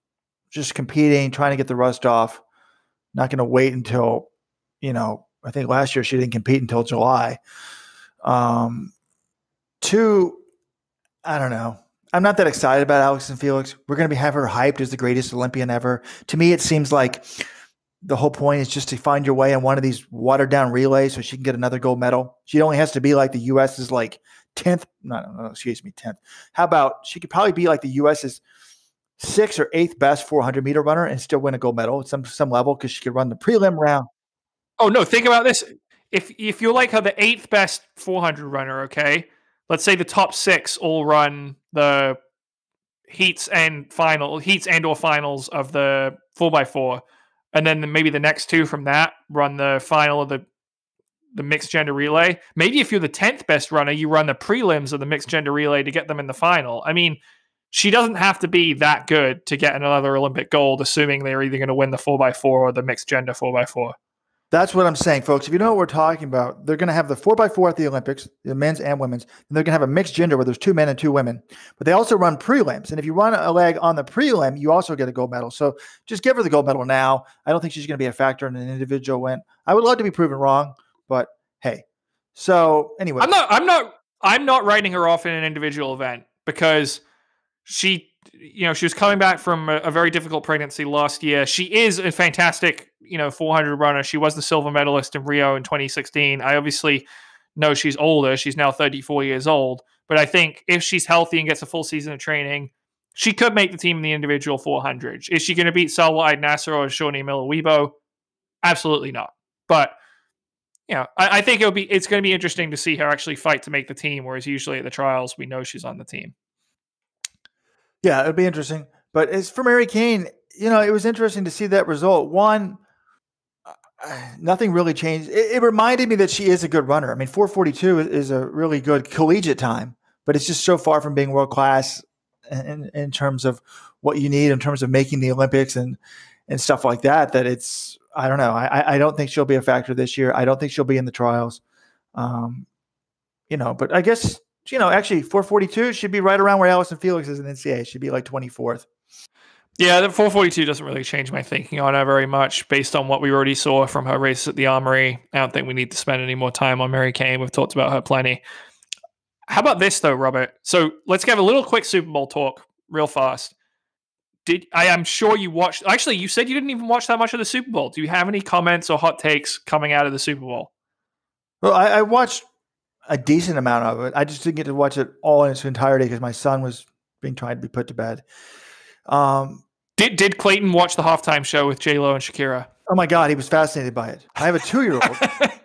just competing, trying to get the rust off. Not going to wait until, I think last year she didn't compete until July. 2, I don't know. I'm not that excited about Allyson Felix. We're going to have her hyped as the greatest Olympian ever. To me, it seems like the whole point is just to find your way in one of these watered down relays so she can get another gold medal. She only has to be like the U.S.'s like 10th. No, excuse me, 10th. How about she could probably be like the U.S.'s 6th or 8th best 400 meter runner and still win a gold medal at some level because she could run the prelim round. Oh no, think about this. If you're like her, the 8th best 400 runner, okay, let's say the top 6 all run the heats and or finals of the 4x4, and then maybe the next 2 from that run the final of the mixed gender relay. Maybe if you're the 10th best runner, you run the prelims of the mixed gender relay to get them in the final. I mean, she doesn't have to be that good to get another Olympic gold, assuming they're either going to win the 4x4 or the mixed gender 4x4. That's what I'm saying, folks. If you know what we're talking about, they're going to have the 4x4 at the Olympics, the men's and women's, and they're going to have a mixed gender where there's 2 men and 2 women. But they also run prelims. And if you run a leg on the prelim, you also get a gold medal. So just give her the gold medal now. I don't think she's going to be a factor in an individual win. I would love to be proven wrong, but hey. So anyway. I'm not writing her off in an individual event because she was coming back from a very difficult pregnancy last year. She is a fantastic, 400 runner. She was the silver medalist in Rio in 2016. I obviously know she's older. She's now 34 years old. But I think if she's healthy and gets a full season of training, she could make the team in the individual 400. Is she going to beat Salwa Nasser or Shawnee Miller-Weibo? Absolutely not. But I think it's going to be interesting to see her actually fight to make the team, whereas usually at the trials we know she's on the team. Yeah, it'll be interesting. But as for Mary Cain, it was interesting to see that result. One, nothing really changed. It reminded me that she is a good runner. I mean, 4:42 is a really good collegiate time, but it's just so far from being world class in terms of what you need in terms of making the Olympics and stuff like that. That it's, I don't know. I don't think she'll be a factor this year. I don't think she'll be in the trials. But I guess. Actually 4:42 should be right around where Allyson Felix is in NCAA. Should be like 24th. Yeah, the 4:42 doesn't really change my thinking on her very much based on what we already saw from her race at the Armory. I don't think we need to spend any more time on Mary Cain. We've talked about her plenty. How about this though, Robert? So let's give a little quick Super Bowl talk real fast. I'm sure you watched. Actually, you said you didn't even watch that much of the Super Bowl. Do you have any comments or hot takes coming out of the Super Bowl? Well, I watched a decent amount of it. I just didn't get to watch it all in its entirety because my son was being tried to be put to bed. Did Clayton watch the halftime show with J-Lo and Shakira? Oh my God, he was fascinated by it. I have a 2-year-old.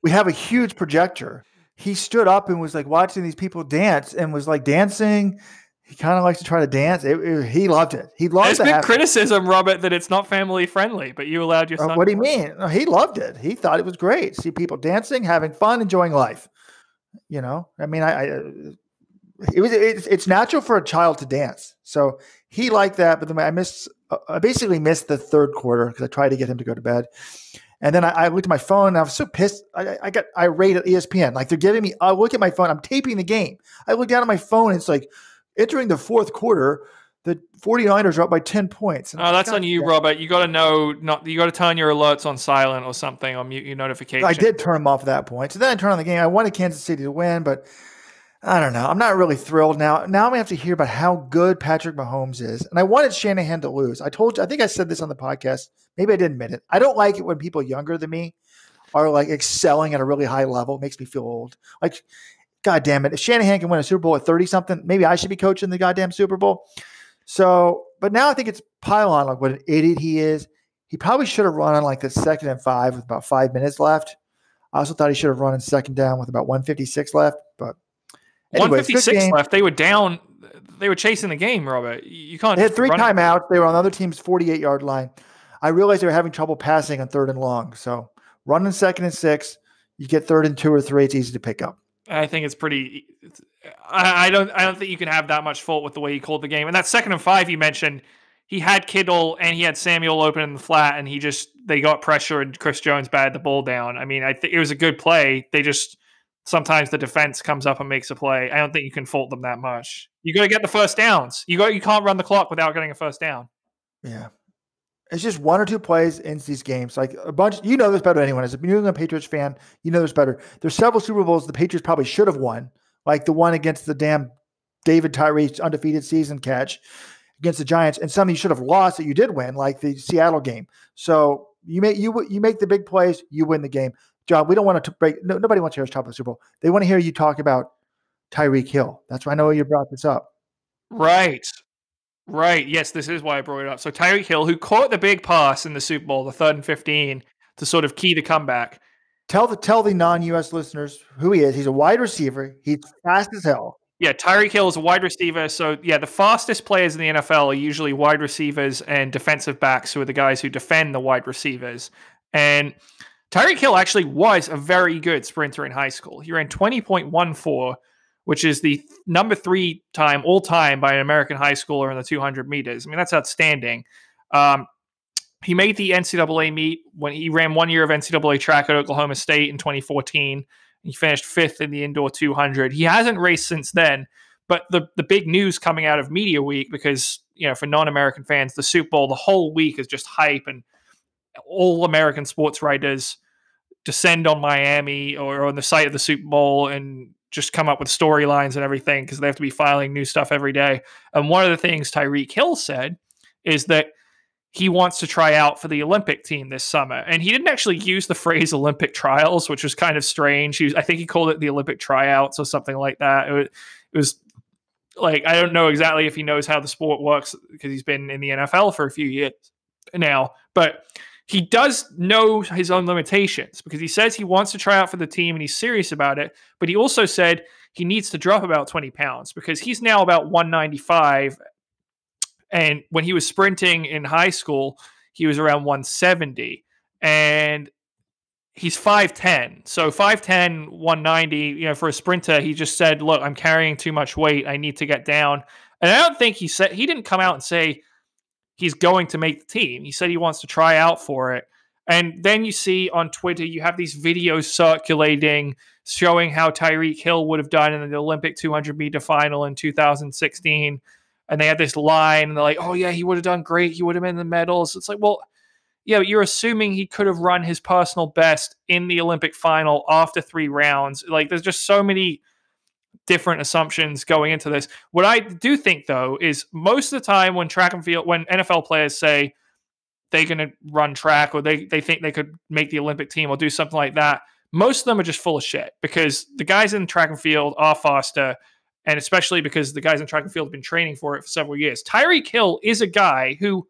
We have a huge projector. He stood up and was like watching these people dance and was like dancing. He kind of likes to try to dance. He loved it. He loved it. There's been criticism, Robert, that it's not family friendly, but you allowed your son. What do you mean? No, he loved it. He thought it was great. See people dancing, having fun, enjoying life. I mean, it's natural for a child to dance. So he liked that, but then I basically missed the third quarter because I tried to get him to go to bed. And then I looked at my phone and I was so pissed. I got irate at ESPN. Like they're giving me, I look at my phone, I'm taping the game. I look down at my phone and it's like entering the fourth quarter, the 49ers are up by 10 points. And that's on you, Robert. You got to know, you got to turn your alerts on silent or something, or mute your notifications. I did turn them off at that point. So then I turned on the game. I wanted Kansas City to win, but I don't know. I'm not really thrilled now. Now we have to hear about how good Patrick Mahomes is. And I wanted Shanahan to lose. I think I said this on the podcast. Maybe I didn't admit it. I don't like it when people younger than me are like excelling at a really high level. It makes me feel old. Like, God damn it. If Shanahan can win a Super Bowl at 30-something, maybe I should be coaching the goddamn Super Bowl. So, but now I think it's pile on like what an idiot he is. He probably should have run on like the 2nd and 5 with about 5 minutes left. I also thought he should have run in 2nd down with about 156 left. But anyways, 156 left. They were down. They were chasing the game, Robert. You can't. They had 3 timeouts. They were on the other team's 48-yard line. I realized they were having trouble passing on 3rd and long. So running 2nd and 6, you get 3rd and 2 or 3. It's easy to pick up. I think it's pretty. I don't think you can have that much fault with the way he called the game. And that 2nd and 5 you mentioned, he had Kittle and he had Samuel open in the flat, and they got pressure and Chris Jones batted the ball down. I mean, I think it was a good play. They just sometimes the defense comes up and makes a play. I don't think you can fault them that much. You got to get the first downs. You can't run the clock without getting a first down. Yeah. It's just 1 or 2 plays in these games. Like a bunch, this better than anyone. As a New England Patriots fan, this better. There's several Super Bowls the Patriots probably should have won, like the one against the damn David Tyree's undefeated season catch against the Giants, and some you should have lost that you did win, like the Seattle game. So You make the big plays, you win the game. John, we don't want to break. No, nobody wants to hear us talk about the Super Bowl. They want to hear you talk about Tyreek Hill. That's why I know you brought this up. Right. Yes, this is why I brought it up. So Tyreek Hill, who caught the big pass in the Super Bowl, the 3rd and 15, to sort of key the comeback. Tell the non-US listeners who he is. He's a wide receiver. He's fast as hell. Yeah, Tyreek Hill is a wide receiver. So, yeah, the fastest players in the NFL are usually wide receivers and defensive backs, who are the guys who defend the wide receivers. And Tyreek Hill actually was a very good sprinter in high school. He ran 20.14, which is the number 3 time all time by an American high schooler in the 200 meters. I mean, that's outstanding. He made the NCAA meet when he ran 1 year of NCAA track at Oklahoma State in 2014. He finished 5th in the indoor 200. He hasn't raced since then, but the big news coming out of Media Week, because, for non-American fans, the Super Bowl, the whole week is just hype, and all American sports writers descend on Miami or on the site of the Super Bowl and just come up with storylines and everything, because they have to be filing new stuff every day. And one of the things Tyreek Hill said is that he wants to try out for the Olympic team this summer. And he didn't actually use the phrase Olympic trials, which was kind of strange. I think he called it the Olympic tryouts or something like that. It was like, I don't know exactly if he knows how the sport works, because he's been in the NFL for a few years now, but he does know his own limitations, because he says he wants to try out for the team and he's serious about it. But he also said he needs to drop about 20 pounds, because he's now about 195. And when he was sprinting in high school, he was around 170. And he's 5'10". So 5'10", 190, for a sprinter, he just said, look, I'm carrying too much weight. I need to get down. And I don't think he didn't come out and say he's going to make the team. He said he wants to try out for it. And then you see on Twitter, you have these videos circulating showing how Tyreek Hill would have done in the Olympic 200-meter final in 2016. And they had this line, and they're like, oh, yeah, he would have done great. He would have been in the medals. It's like, well, yeah, you're assuming he could have run his personal best in the Olympic final after 3 rounds. Like, there's just so many different assumptions going into this. What I do think, though, is most of the time when track and field, when NFL players say they're going to run track, or they think they could make the Olympic team or do something like that, most of them are just full of shit, because the guys in track and field are faster. And especially because the guys in track and field have been training for it for several years. Tyreek Hill is a guy who,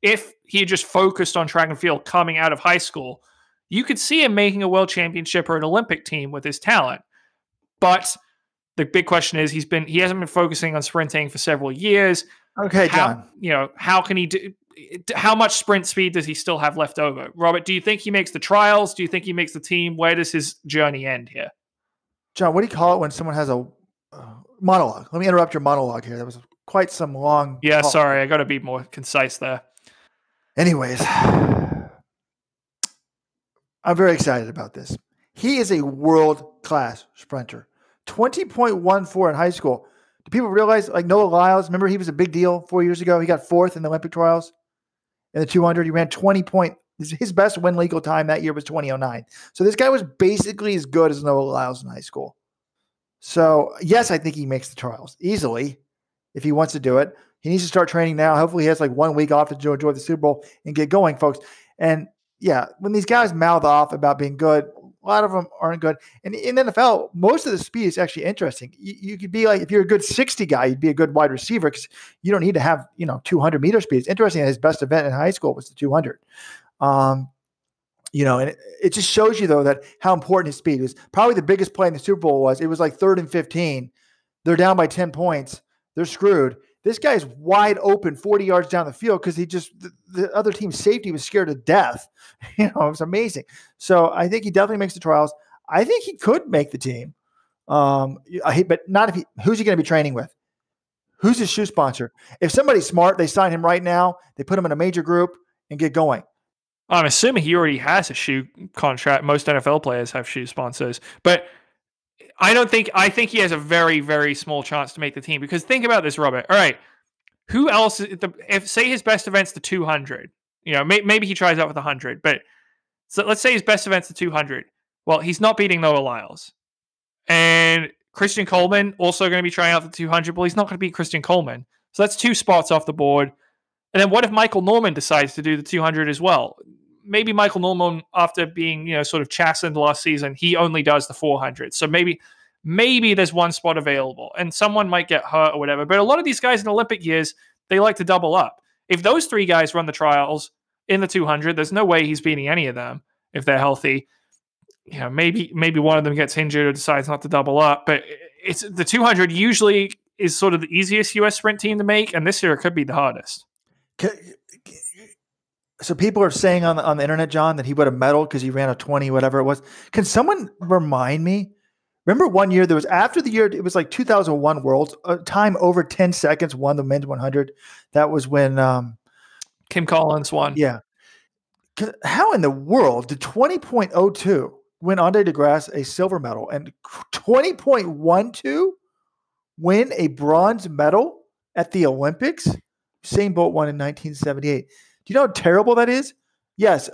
if he had just focused on track and field coming out of high school, you could see him making a world championship or an Olympic team with his talent. But the big question is, he hasn't been focusing on sprinting for several years. Okay, John. How can he do? How much sprint speed does he still have left over? Robert, do you think he makes the trials? Do you think he makes the team? Where does his journey end here? John, what do you call it when someone has a monologue? Let me interrupt your monologue here. That was quite some long Yeah, talk. Sorry. I got to be more concise there. Anyways, I'm very excited about this. He is a world-class sprinter. 20.14 in high school. Do people realize, like Noah Lyles, remember he was a big deal 4 years ago? He got 4th in the Olympic trials in the 200. He ran 20 point. His best win legal time that year was 20:09. So this guy was basically as good as Noah Lyles in high school. So, yes, I think he makes the trials easily if he wants to do it. He needs to start training now. Hopefully he has like 1 week off to enjoy the Super Bowl and get going, folks. And, yeah, when these guys mouth off about being good, a lot of them aren't good. And in the NFL, most of the speed is actually interesting. You could be like, if you're a good 60 guy, you'd be a good wide receiver, because you don't need to have 200-meter speed. It's interesting that his best event in high school was the 200. And it just shows you, though, that how important his speed is. Probably the biggest play in the Super Bowl it was like 3rd and 15. They're down by 10 points. They're screwed. This guy's wide open 40 yards down the field, because the other team's safety was scared to death. It was amazing. So I think he definitely makes the trials. I think he could make the team. But not if who's he going to be training with? Who's his shoe sponsor? If somebody's smart, they sign him right now. They put him in a major group and get going. I'm assuming he already has a shoe contract. Most NFL players have shoe sponsors, but I think he has a very, very small chance to make the team, because think about this, Robert. All right. Who else if say his best event's the 200, maybe he tries out with 100, but so let's say his best event's the 200. Well, he's not beating Noah Lyles, and Christian Coleman also going to be trying out the 200. Well, he's not going to beat Christian Coleman. So that's 2 spots off the board. And then what if Michael Norman decides to do the 200 as well? maybe Michael Norman, after being, sort of chastened last season, he only does the 400. So maybe there's one spot available and someone might get hurt or whatever. But a lot of these guys in Olympic years, they like to double up. If those three guys run the trials in the 200, there's no way he's beating any of them if they're healthy. Maybe one of them gets injured or decides not to double up. But it's the 200 usually is sort of the easiest U.S. sprint team to make, and this year it could be the hardest. So people are saying on the internet, John, that he would have medaled because he ran a 20, whatever it was. Can someone remind me? Remember one year there was, after the year, it was like 2001 Worlds, a time over 10 seconds won the men's 100. That was when Kim Collins won. Yeah. How in the world did 20.02 win Andre DeGrasse a silver medal and 20.12 win a bronze medal at the Olympics? Usain Bolt won in 1978. Do you know how terrible that is? Yes.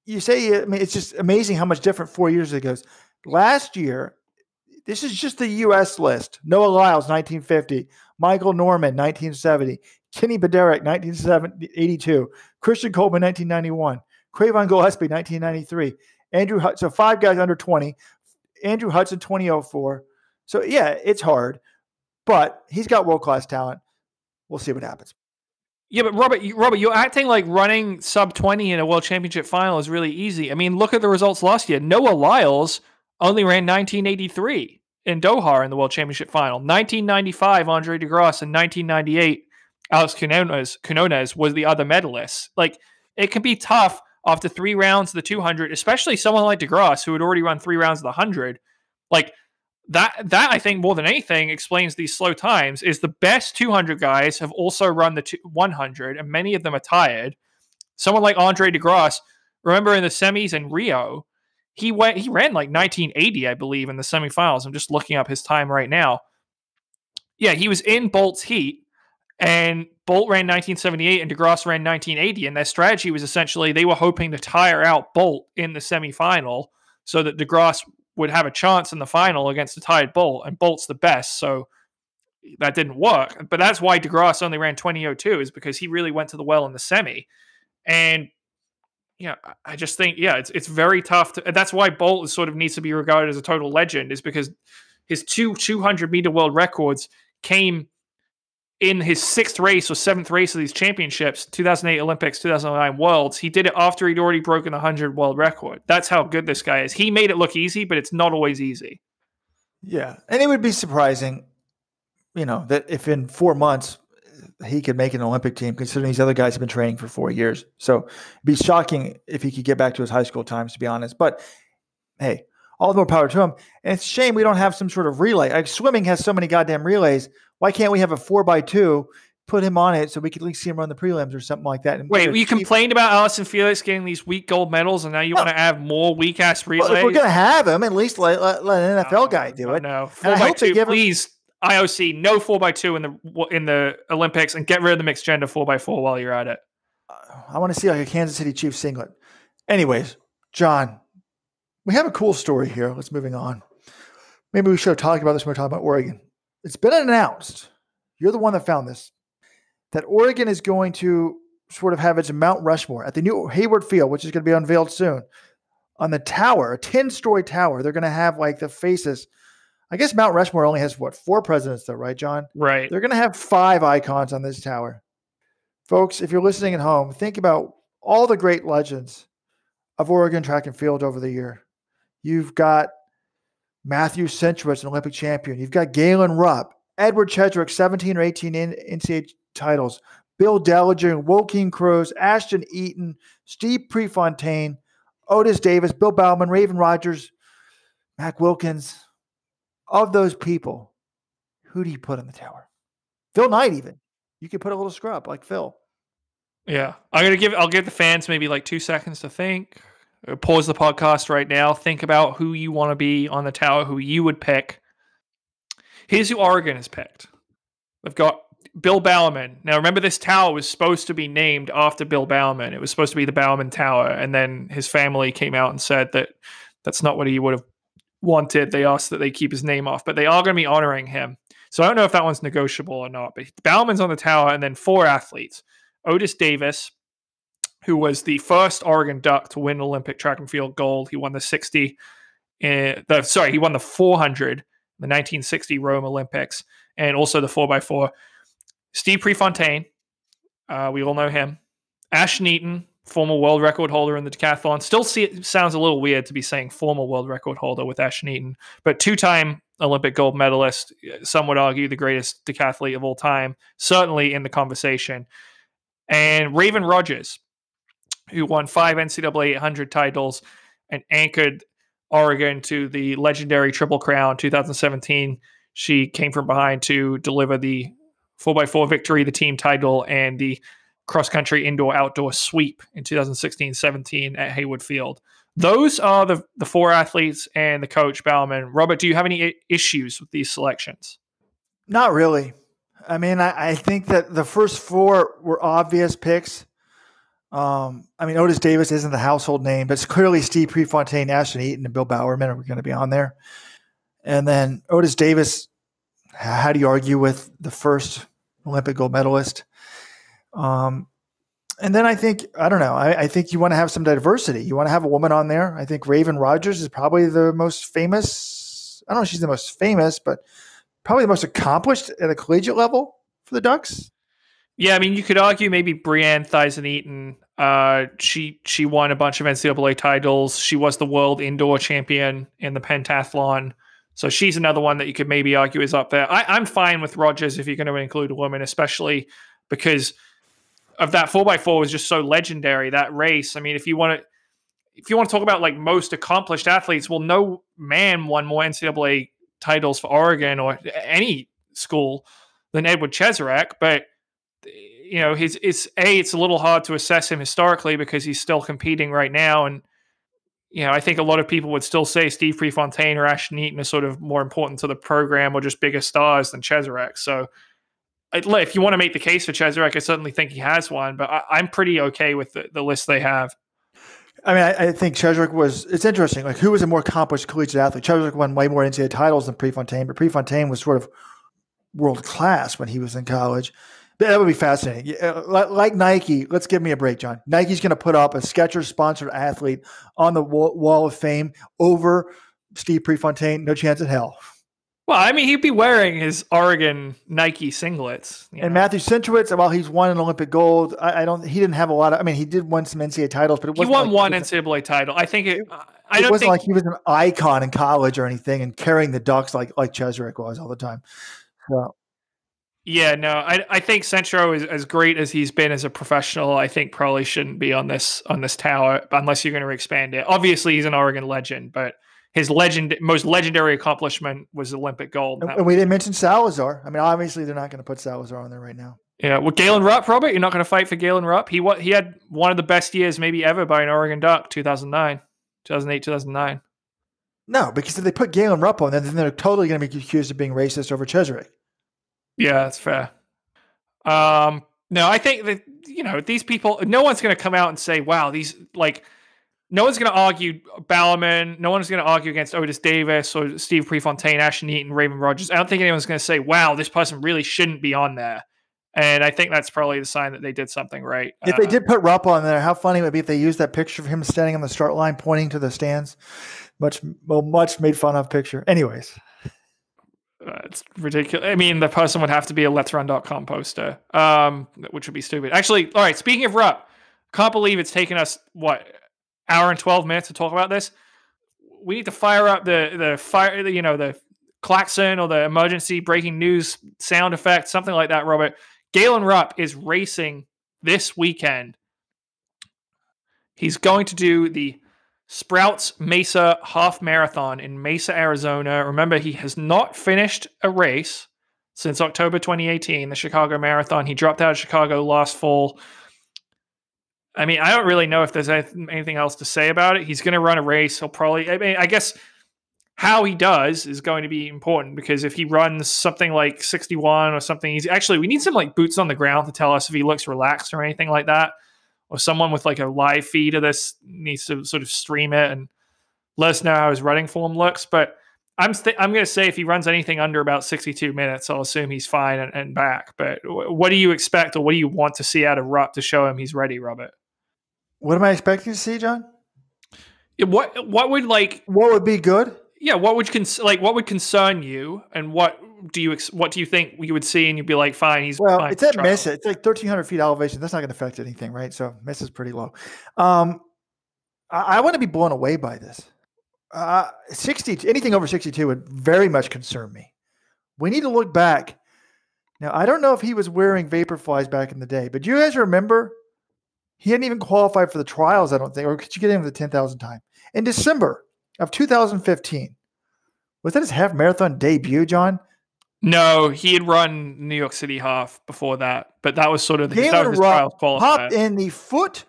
You say, it's just amazing how much different 4 years ago goes. Last year, this is just the U.S. list. Noah Lyles, 1950. Michael Norman, 1970. Kenny Bederick, 1982. Christian Coleman, 1991. Craven Gillespie, 1993. Andrew Hudson, so 5 guys under 20. Andrew Hudson, 2004. So, yeah, it's hard. But he's got world-class talent. We'll see what happens. Yeah, but Robert, you're acting like running sub 20 in a World Championship final is really easy. I mean, look at the results last year. Noah Lyles only ran 1983 in Doha in the World Championship final. 1995, Andre DeGrasse, and 1998, Alex Quinones was the other medalist. Like, it can be tough after 3 rounds of the 200, especially someone like DeGrasse who had already run 3 rounds of the 100. Like, that I think more than anything explains these slow times is the best 200 guys have also run the 100, and many of them are tired. Someone like Andre DeGrasse, remember in the semis in Rio, he ran like 1980, I believe, in the semifinals. I'm just looking up his time right now. Yeah, he was in Bolt's heat, and Bolt ran 1978 and DeGrasse ran 1980, and their strategy was essentially they were hoping to tire out Bolt in the semifinal so that DeGrasse would have a chance in the final against a tired Bolt, and Bolt's the best, so that didn't work. But that's why DeGrasse only ran 20.02, is because he really went to the well in the semi. And I just think, it's very tough. That's why Bolt sort of needs to be regarded as a total legend, is because his 200-meter world records came in his 6th race or 7th race of these championships, 2008 Olympics, 2009 Worlds. He did it after he'd already broken the 100 world record. That's how good this guy is. He made it look easy, but it's not always easy. Yeah. And it would be surprising, that if in 4 months he could make an Olympic team, considering these other guys have been training for 4 years. So it'd be shocking if he could get back to his high school times, to be honest. But hey, all the more power to him. And it's a shame we don't have some sort of relay. Like, swimming has so many goddamn relays. Why can't we have a 4x2, put him on it so we could at least see him run the prelims or something like that? Wait, you complained about Allyson Felix getting these weak gold medals, and now you want to have more weak-ass relays? Well, if we're going to have him, at least let an NFL guy do it. No, 4x2, please. IOC, no 4x2 in the Olympics, and get rid of the mixed gender 4x4 while you're at it. I want to see like a Kansas City Chiefs singlet. Anyways, John, we have a cool story here. Let's moving on. Maybe we should have talked about this when we were talking about Oregon. It's been announced, you're the one that found this, that Oregon is going to sort of have its Mount Rushmore at the new Hayward Field, which is going to be unveiled soon. On the tower, a 10-story tower, they're going to have like the faces. I guess Mount Rushmore only has, 4 presidents though, right, John? Right. They're going to have 5 icons on this tower. Folks, if you're listening at home, think about all the great legends of Oregon track and field over the year. You've got Matthew Centrowitz, an Olympic champion. You've got Galen Rupp, Edward Chedrick, 17 or 18 NCAA titles, Bill Dellinger, Joaquin Cruz, Ashton Eaton, Steve Prefontaine, Otis Davis, Bill Bauman, Raven Rodgers, Mac Wilkins. Of those people, who do you put on the tower? Phil Knight, even. You could put a little scrub like Phil. Yeah. I'll give the fans maybe like 2 seconds to think. Pause the podcast right now. Think about who you want to be on the tower, who you would pick. Here's who Oregon has picked. They've got Bill Bowerman. Now, remember, this tower was supposed to be named after Bill Bowerman. It was supposed to be the Bowerman Tower, and then his family came out and said that that's not what he would have wanted. They asked that they keep his name off, but they are going to be honoring him. So I don't know if that one's negotiable or not, but Bowerman's on the tower, and then 4 athletes. Otis Davis, who was the first Oregon Duck to win Olympic track and field gold. He won the 60. He won the 400, the 1960 Rome Olympics, and also the 4x4. Steve Prefontaine, we all know him. Ashton Eaton, former world record holder in the decathlon. Still sounds a little weird to be saying former world record holder with Ashton Eaton, but two-time Olympic gold medalist. Some would argue the greatest decathlete of all time, certainly in the conversation. And Raven Rodgers, who won 5 NCAA 800 titles and anchored Oregon to the legendary Triple Crown 2017. She came from behind to deliver the 4x4 victory, the team title, and the cross-country indoor-outdoor sweep in 2016-17 at Haywood Field. Those are the four athletes and the coach, Bowerman. Robert, do you have any issues with these selections? Not really. I mean, I think that the first four were obvious picks. Otis Davis isn't the household name, but it's clearly Steve Prefontaine, Ashton Eaton, and Bill Bowerman are going to be on there. And then Otis Davis, how do you argue with the first Olympic gold medalist? And then I think you want to have some diversity. You want to have a woman on there. I think Raven Rodgers is probably the most famous. I don't know if she's the most famous, but probably the most accomplished at a collegiate level for the Ducks. Yeah, I mean, you could argue maybe Breanne Theisen-Eaton. She won a bunch of NCAA titles. She was the world indoor champion in the pentathlon. So she's another one that you could maybe argue is up there. I'm fine with Rodgers if you're going to include a woman, especially because of that 4x4 was just so legendary, that race. I mean, if you want to talk about like most accomplished athletes, well, no man won more NCAA titles for Oregon or any school than Edward Cheserek. But you know, it's a little hard to assess him historically because he's still competing right now. And you know, I think a lot of people would still say Steve Prefontaine or Ashton Eaton are sort of more important to the program or just bigger stars than Cheserek. So if you want to make the case for Cheserek, I certainly think he has one, but I'm pretty okay with the list they have. I mean, I think Cheserek it's interesting. Like, who was a more accomplished collegiate athlete? Cheserek won way more NCAA titles than Prefontaine, but Prefontaine was sort of world class when he was in college. But that would be fascinating. Like Nike, let's give me a break, John. Nike's going to put up a Skechers-sponsored athlete on the wall of fame over Steve Prefontaine. No chance in hell. Well, I mean, he'd be wearing his Oregon Nike singlets. And Matthew Centrowitz, while he's won an Olympic gold, he didn't have a lot of. I mean, he did win some NCAA titles, but he won one NCAA title. I think it wasn't like he was an icon in college or anything, and carrying the Ducks like Cheserek was all the time. So. Yeah, no, I think Centro is as great as he's been as a professional. I think probably shouldn't be on this tower unless you're going to expand it. Obviously, he's an Oregon legend, but his most legendary accomplishment was Olympic gold. And we didn't mention Salazar. I mean, obviously, they're not going to put Salazar on there right now. Yeah, well, Galen Rupp, Robert, you're not going to fight for Galen Rupp. He had one of the best years maybe ever by an Oregon Duck, 2008, 2009. No, because if they put Galen Rupp on there, then they're totally going to be accused of being racist over Cheserek. Yeah, that's fair. No, I think that, these people, no one's going to come out and say, wow, no one's going to argue Bowerman. No one's going to argue against Otis Davis or Steve Prefontaine, Ashton Eaton, Raven Rodgers. I don't think anyone's going to say, wow, this person really shouldn't be on there. And I think that's probably the sign that they did something right. If they did put Rupp on there, how funny would it be if they used that picture of him standing on the start line pointing to the stands? Much made fun of picture. Anyways. It's ridiculous. I mean, the person would have to be a Let'sRun.com poster, which would be stupid. Actually, all right, speaking of Rupp, can't believe it's taken us, hour and 12 minutes to talk about this. We need to fire up the klaxon or the emergency breaking news sound effect, something like that, Robert. Galen Rupp is racing this weekend. He's going to do the Sprouts Mesa Half Marathon in Mesa, Arizona. Remember, he has not finished a race since October 2018, the Chicago Marathon. He dropped out of Chicago last fall. I mean, I don't really know if there's anything else to say about it. He's going to run a race. I guess how he does is going to be important, because if he runs something like 61 or something easy, actually, we need some boots on the ground to tell us if he looks relaxed or anything like that. Or someone with a live feed of this needs to sort of stream it and let us know how his running form looks. But I'm going to say if he runs anything under about 62 minutes, I'll assume he's fine and back. But what do you expect, or what do you want to see out of Rupp to show him he's ready, Robert? What am I expecting to see, John? What would be good? Yeah, what would concern you, and what do you think you would see, and you'd be like, fine, he's fine. It's at Mesa. It's like 1,300 feet elevation. That's not going to affect anything, right? So Mesa's pretty low. I want to be blown away by this. 60, anything over 62 would very much concern me. We need to look back. Now, I don't know if he was wearing Vaporflies back in the day, but do you guys remember? He hadn't even qualified for the trials, I don't think, or could you get him the 10,000 time? In December of 2015, was that his half marathon debut, John? No, he had run New York City half before that, but that was sort of his trials qualifier. Hopped in the foot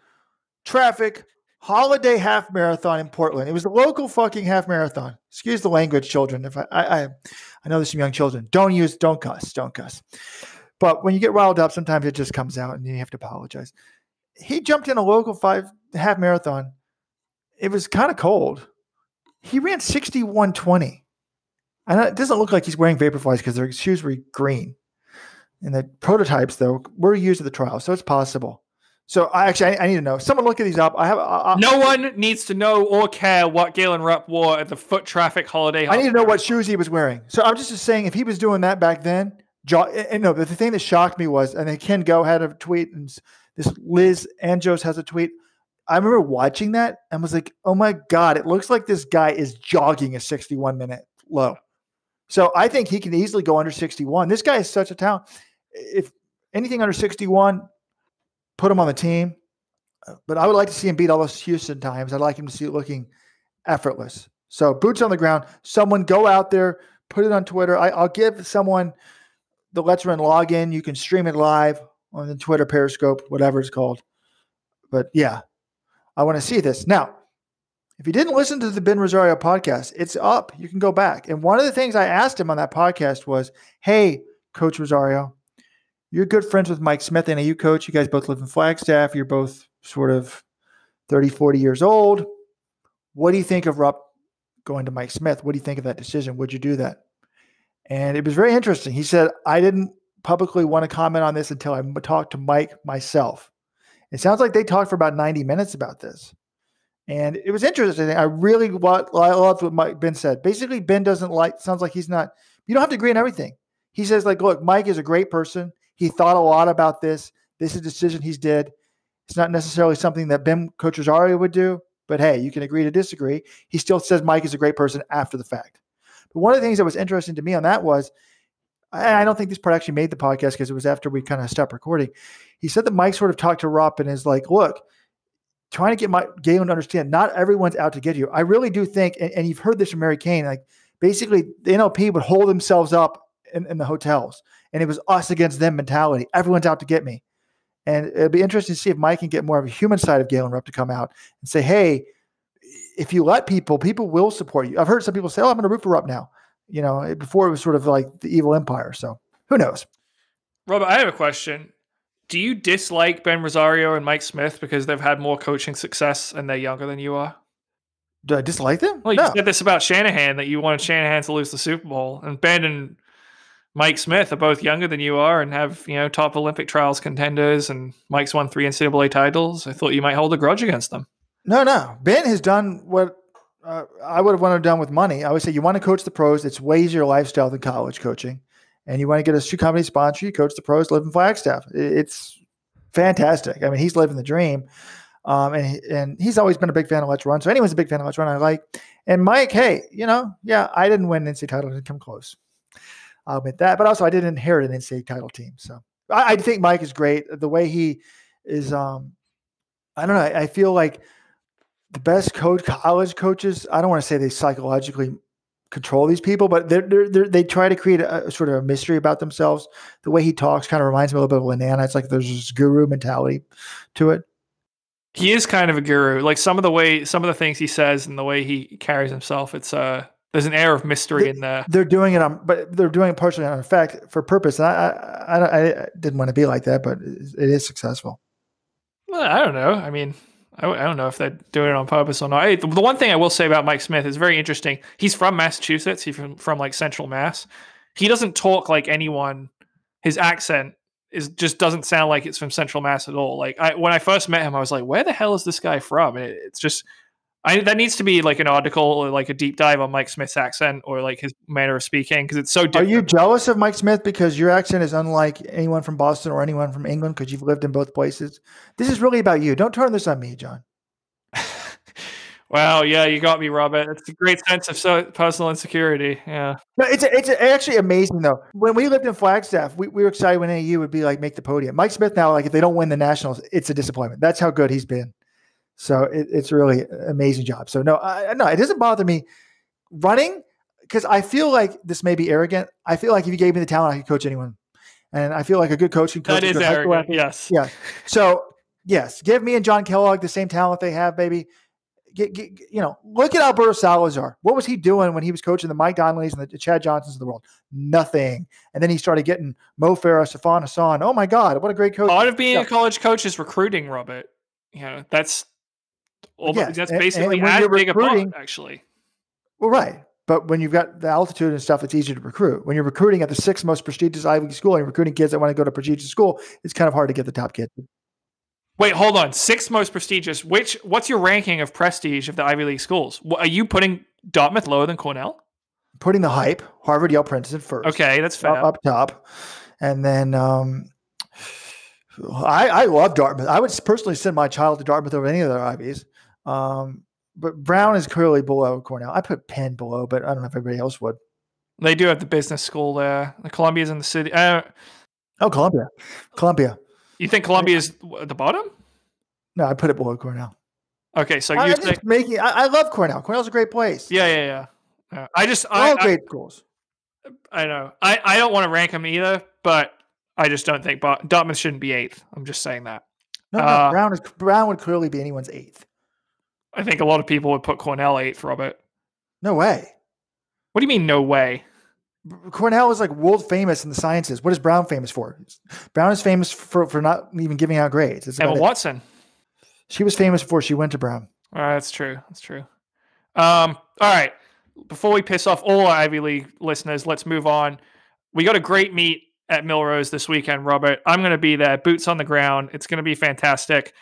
traffic holiday half marathon in Portland. It was the local fucking half marathon. Excuse the language, children. If I know there's some young children. Don't cuss. But when you get riled up, sometimes it just comes out and you have to apologize. He jumped in a local half marathon. It was kind of cold. He ran 61:20. And it doesn't look like he's wearing Vaporflies because their shoes were green. And the prototypes, though, were used at the trial, so it's possible. So I need to know. Someone look at these up. No one needs to know or care what Galen Rupp wore at the foot traffic holiday. I need to know what shoes he was wearing. So I'm just saying, if he was doing that back then, and no, but the thing that shocked me was, and then Ken Go had a tweet, and this Liz Anjos has a tweet. I remember watching that and was like, oh my God, it looks like this guy is jogging a 61-minute low. So I think he can easily go under 61. This guy is such a talent. If anything under 61, put him on the team. But I would like to see him beat all those Houston times. I'd like him to see it looking effortless. So boots on the ground. Someone go out there, put it on Twitter. I'll give someone the Let's Run login. You can stream it live on the Twitter, Periscope, whatever it's called. But yeah, I want to see this. Now, if you didn't listen to the Ben Rosario podcast, it's up. You can go back. And one of the things I asked him on that podcast was, hey, Coach Rosario, you're good friends with Mike Smith, and you coach. You guys both live in Flagstaff. You're both sort of 30, 40 years old. What do you think of Rupp going to Mike Smith? What do you think of that decision? Would you do that? And it was very interesting. He said, I didn't publicly want to comment on this until I talked to Mike myself. It sounds like they talked for about 90 minutes about this. And it was interesting. I loved what Ben said. Basically, Ben sounds like he's not, you don't have to agree on everything. He says, like, look, Mike is a great person. He thought a lot about this. This is a decision he's did. It's not necessarily something that Coach Rosario would do, but hey, you can agree to disagree. He still says Mike is a great person after the fact. But one of the things that was interesting to me on that was, I don't think this part actually made the podcast because it was after we kind of stopped recording. He said that Mike sort of talked to Rupp and is like, look, trying to get Galen to understand not everyone's out to get you. I really do think, and you've heard this from Mary Kane, like basically the NLP would hold themselves up in the hotels, and it was us against them mentality. Everyone's out to get me. And it'll be interesting to see if Mike can get more of a human side of Galen Rupp to come out and say, hey, if you let people will support you. I've heard some people say, oh, I'm going to root for Rupp now. You know, before it was sort of like the evil empire. So who knows? Robert, I have a question. Do you dislike Ben Rosario and Mike Smith because they've had more coaching success and they're younger than you are? Do I dislike them? Well, you said this about Shanahan, that you wanted Shanahan to lose the Super Bowl. And Ben and Mike Smith are both younger than you are and have, top Olympic trials contenders, and Mike's won 3 NCAA titles. I thought you might hold a grudge against them. No. Ben has done what I would have wanted done with money. I would say you want to coach the pros. It's way easier lifestyle than college coaching. And you want to get a shoe company sponsor, you coach the pros, live in Flagstaff. It's fantastic. I mean, he's living the dream. And he's always been a big fan of Let's Run. So anyone's a big fan of Let's Run, I like. And Mike, hey, I didn't win an NCAA title. I didn't come close. I'll admit that. But also I didn't inherit an NCAA title team. So I think Mike is great. The way he is, I don't know. I feel like the best college coaches, I don't want to say they psychologically control these people, but they try to create a sort of a mystery about themselves. The way he talks kind of reminds me a little bit of Lanana. It's like there's this guru mentality to it. He is kind of a guru. Like some of the things he says and the way he carries himself, it's there's an air of mystery in there. They're doing it partially on effect for purpose. And I didn't want to be like that, but it is successful. Well, I don't know. I mean, I don't know if they're doing it on purpose or not. The one thing I will say about Mike Smith is very interesting. He's from Massachusetts. He's from like Central Mass. He doesn't talk like anyone. His accent just doesn't sound like it's from Central Mass at all. Like when I first met him, I was like, where the hell is this guy from? And it's just, that needs to be like an article or like a deep dive on Mike Smith's accent or like his manner of speaking, because it's so different. Are you jealous of Mike Smith because your accent is unlike anyone from Boston or anyone from England because you've lived in both places? This is really about you. Don't turn this on me, John. Wow, yeah, you got me, Robert. It's a great sense of personal insecurity. Yeah. No, it's actually amazing though. When we lived in Flagstaff, we were excited when AU would be like make the podium. Mike Smith now, like if they don't win the Nationals, it's a disappointment. That's how good he's been. So it's really an amazing job. So no, it doesn't bother me running because I feel like this may be arrogant. I feel like if you gave me the talent, I could coach anyone, and I feel like a good coach can coach. That is arrogant. Yes. Yeah. So yes, give me and John Kellogg the same talent they have, baby. Look at Alberto Salazar. What was he doing when he was coaching the Mike Donnellys and the Chad Johnsons of the world? Nothing. And then he started getting Mo Farah, Safan Hassan. Oh my God, what a great coach! Part of being a college coach is recruiting, Robert. That's basically as big a part, actually. Well, right. But when you've got the altitude and stuff, it's easier to recruit. When you're recruiting at the 6th most prestigious Ivy League school and you're recruiting kids that want to go to prestigious school, it's kind of hard to get the top kids. Wait, hold on. 6th most prestigious. What's your ranking of prestige of the Ivy League schools? Are you putting Dartmouth lower than Cornell? Putting the hype, Harvard, Yale, Princeton first. Okay, that's fair. Up top. And then I love Dartmouth. I would personally send my child to Dartmouth over any of their Ivies. But Brown is clearly below Cornell. I put Penn below, but I don't know if everybody else would. They do have the business school there. The Columbia's in the city. Columbia. You think Columbia is at the bottom? No, I put it below Cornell. Okay, so I love Cornell. Cornell's a great place. Yeah. All great schools. I know. I don't want to rank them either, but I just don't think Dartmouth shouldn't be 8th. I'm just saying that. No, Brown would clearly be anyone's 8th. I think a lot of people would put Cornell 8th, Robert. No way. What do you mean, no way? Cornell is like world famous in the sciences. What is Brown famous for? Brown is famous for not even giving out grades. Emma Watson. She was famous before she went to Brown. That's true. All right. Before we piss off all our Ivy League listeners, let's move on. We got a great meet at Millrose this weekend, Robert. I'm going to be there, boots on the ground. It's going to be fantastic.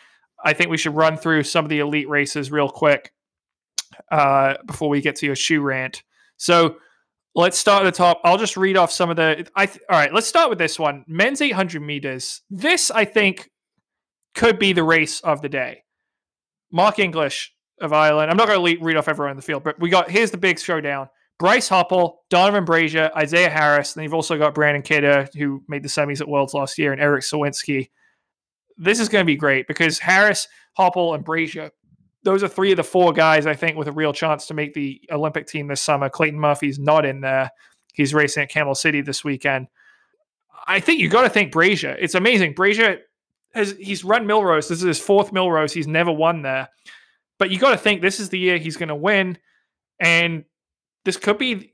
I think we should run through some of the elite races real quick before we get to your shoe rant. So let's start at the top. I'll just read off some of the... all right, let's start with this one. Men's 800 meters. This, I think, could be the race of the day. Mark English of Ireland. I'm not going to read off everyone in the field, but here's the big showdown. Bryce Hoppel, Donovan Brazier, Isaiah Harris, and you've also got Brandon Kidder, who made the semis at Worlds last year, and Eric Sawinski. This is going to be great because Harris, Hoppel, and Brazier, those are 3 of the 4 guys, I think, with a real chance to make the Olympic team this summer. Clayton Murphy's not in there. He's racing at Camel City this weekend. I think you got to think Brazier. It's amazing. Brazier, he's run Millrose. This is his 4th Millrose. He's never won there. But you got to think this is the year he's going to win. And this could be,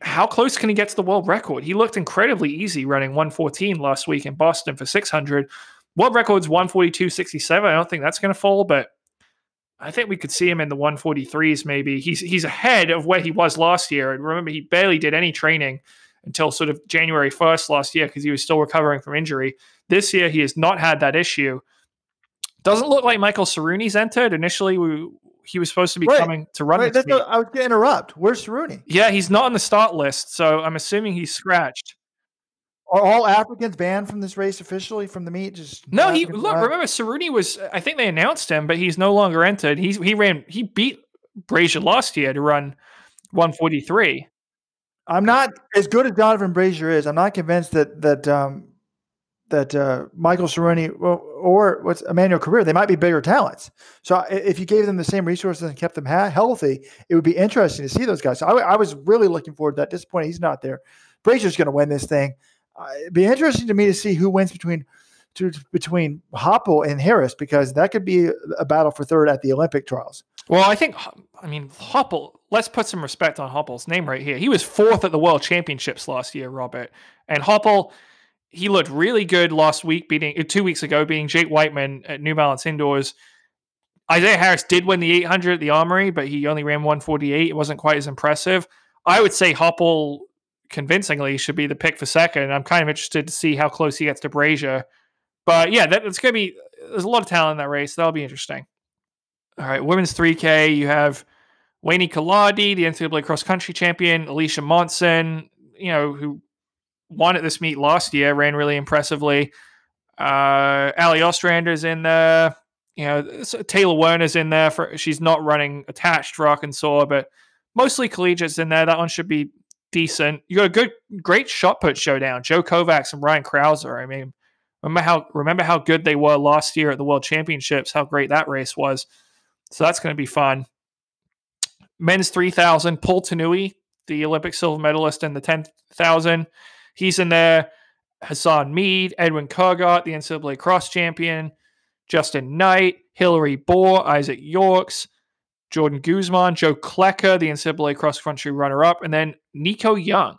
how close can he get to the world record? He looked incredibly easy running 1:14 last week in Boston for 600. World record's 1:42.67. I don't think that's going to fall, but I think we could see him in the 1:43s maybe. He's ahead of where he was last year. And remember, he barely did any training until sort of January 1st last year because he was still recovering from injury. This year, he has not had that issue. Doesn't look like Michael Ceruni's entered. Initially, he was supposed to be coming to run this meet. I was going to interrupt. Where's Ceruni? Yeah, he's not on the start list, so I'm assuming he's scratched. Are all Africans banned from this race officially from the meet? No, remember Ceruni was, I think they announced him, but he's no longer entered. He beat Brazier last year to run 1:43. I'm not as good as Donovan Brazier is. I'm not convinced that Michael Ceruni or what's Emmanuel Career, they might be bigger talents. So if you gave them the same resources and kept them healthy, it would be interesting to see those guys. So I was really looking forward to that. Disappointed he's not there. Brazier's going to win this thing. It'd be interesting to me to see who wins between Hoppel and Harris, because that could be a battle for 3rd at the Olympic trials. Well, Hoppel, let's put some respect on Hoppel's name right here. He was 4th at the World Championships last year, Robert. And Hoppel, he looked really good last week, 2 weeks ago, beating Jake Whiteman at New Balance Indoors. Isaiah Harris did win the 800 at the Armory, but he only ran 1:48. It wasn't quite as impressive. I would say Hoppel convincingly should be the pick for second. I'm kind of interested to see how close he gets to Brazier. But yeah, that's going to be, there's a lot of talent in that race. That'll be interesting. All right, women's 3K, you have Wayne Kaladi, the NCAA cross country champion, Alicia Monson, who won at this meet last year, ran really impressively. Ali Ostrander's in there. Taylor Werner's in there. She's not running attached for Arkansas, but mostly collegiates in there. That one should be decent. You got a great shot put showdown. Joe Kovacs and Ryan Krauser. I mean, remember how good they were last year at the World Championships, how great that race was. So that's going to be fun. Men's 3,000, Paul Tanui, the Olympic silver medalist in the 10,000. He's in there. Hassan Mead, Edwin Kurgart, the NCAA cross champion, Justin Knight, Hillary Bohr, Isaac Yorks, Jordan Guzman, Joe Klecker, the NCAA cross country runner-up, and then Nico Young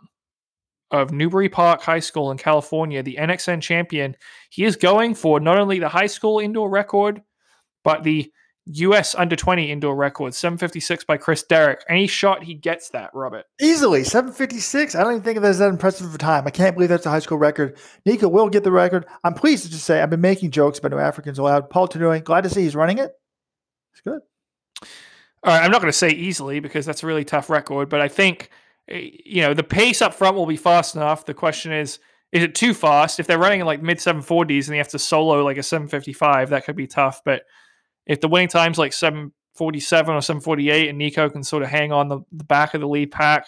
of Newbury Park High School in California, the NXN champion. He is going for not only the high school indoor record, but the U.S. under-20 indoor record, 7:56 by Chris Derrick. Any shot, he gets that, Robert. Easily, 7:56. I don't even think of that as that impressive of a time. I can't believe that's a high school record. Nico will get the record. I'm pleased to just say I've been making jokes about no Africans allowed. Paul Tanui, glad to see he's running it. It's good. All right, I'm not going to say easily because that's a really tough record, but I think the pace up front will be fast enough. The question is it too fast? If they're running in like mid 740s and they have to solo like a 7:55, that could be tough, but if the winning time's like 7:47 or 7:48 and Nico can sort of hang on the back of the lead pack,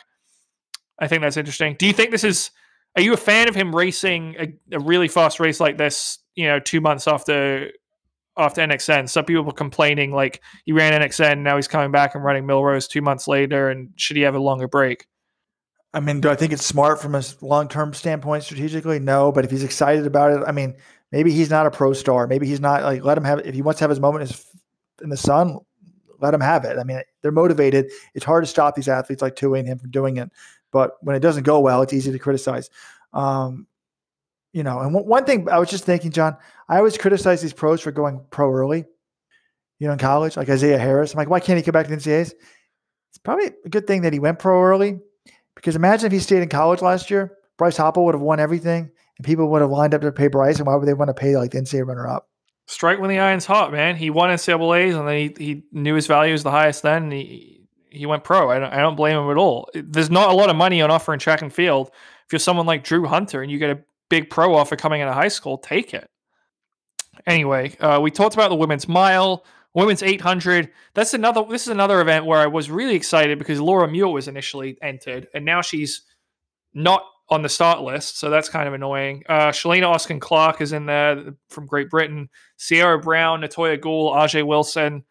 I think that's interesting. Do you think are you a fan of him racing a really fast race like this, 2 months after NXN? Some people were complaining like he ran NXN, now he's coming back and running Millrose 2 months later, and should he have a longer break? I mean, do I think it's smart from a long-term standpoint strategically? No, but if he's excited about it, I mean, maybe he's not a pro star. Maybe he's not like, let him have it. If he wants to have his moment in the sun, let him have it. I mean, they're motivated. It's hard to stop these athletes like Tui and him from doing it. But when it doesn't go well, it's easy to criticize. And one thing I was just thinking, John, I always criticize these pros for going pro early, in college, like Isaiah Harris. I'm like, why can't he come back to the NCAAs? It's probably a good thing that he went pro early, because imagine if he stayed in college last year, Bryce Hoppel would have won everything. And people would have lined up to pay Bryce, and why would they want to pay like the NCAA runner-up? Strike when the iron's hot, man. He won NCAAs, and then he knew his value was the highest then, and he went pro. I don't blame him at all. There's not a lot of money on offer in track and field. If you're someone like Drew Hunter and you get a big pro offer coming out of high school, take it. Anyway, we talked about the women's mile, women's 800. This is another event where I was really excited because Laura Muir was initially entered, and now she's not on the start list, so that's kind of annoying. Shalina Oskin-Clark is in there from Great Britain. Sierra Brown, Natoya Gould, Ajay Wilson.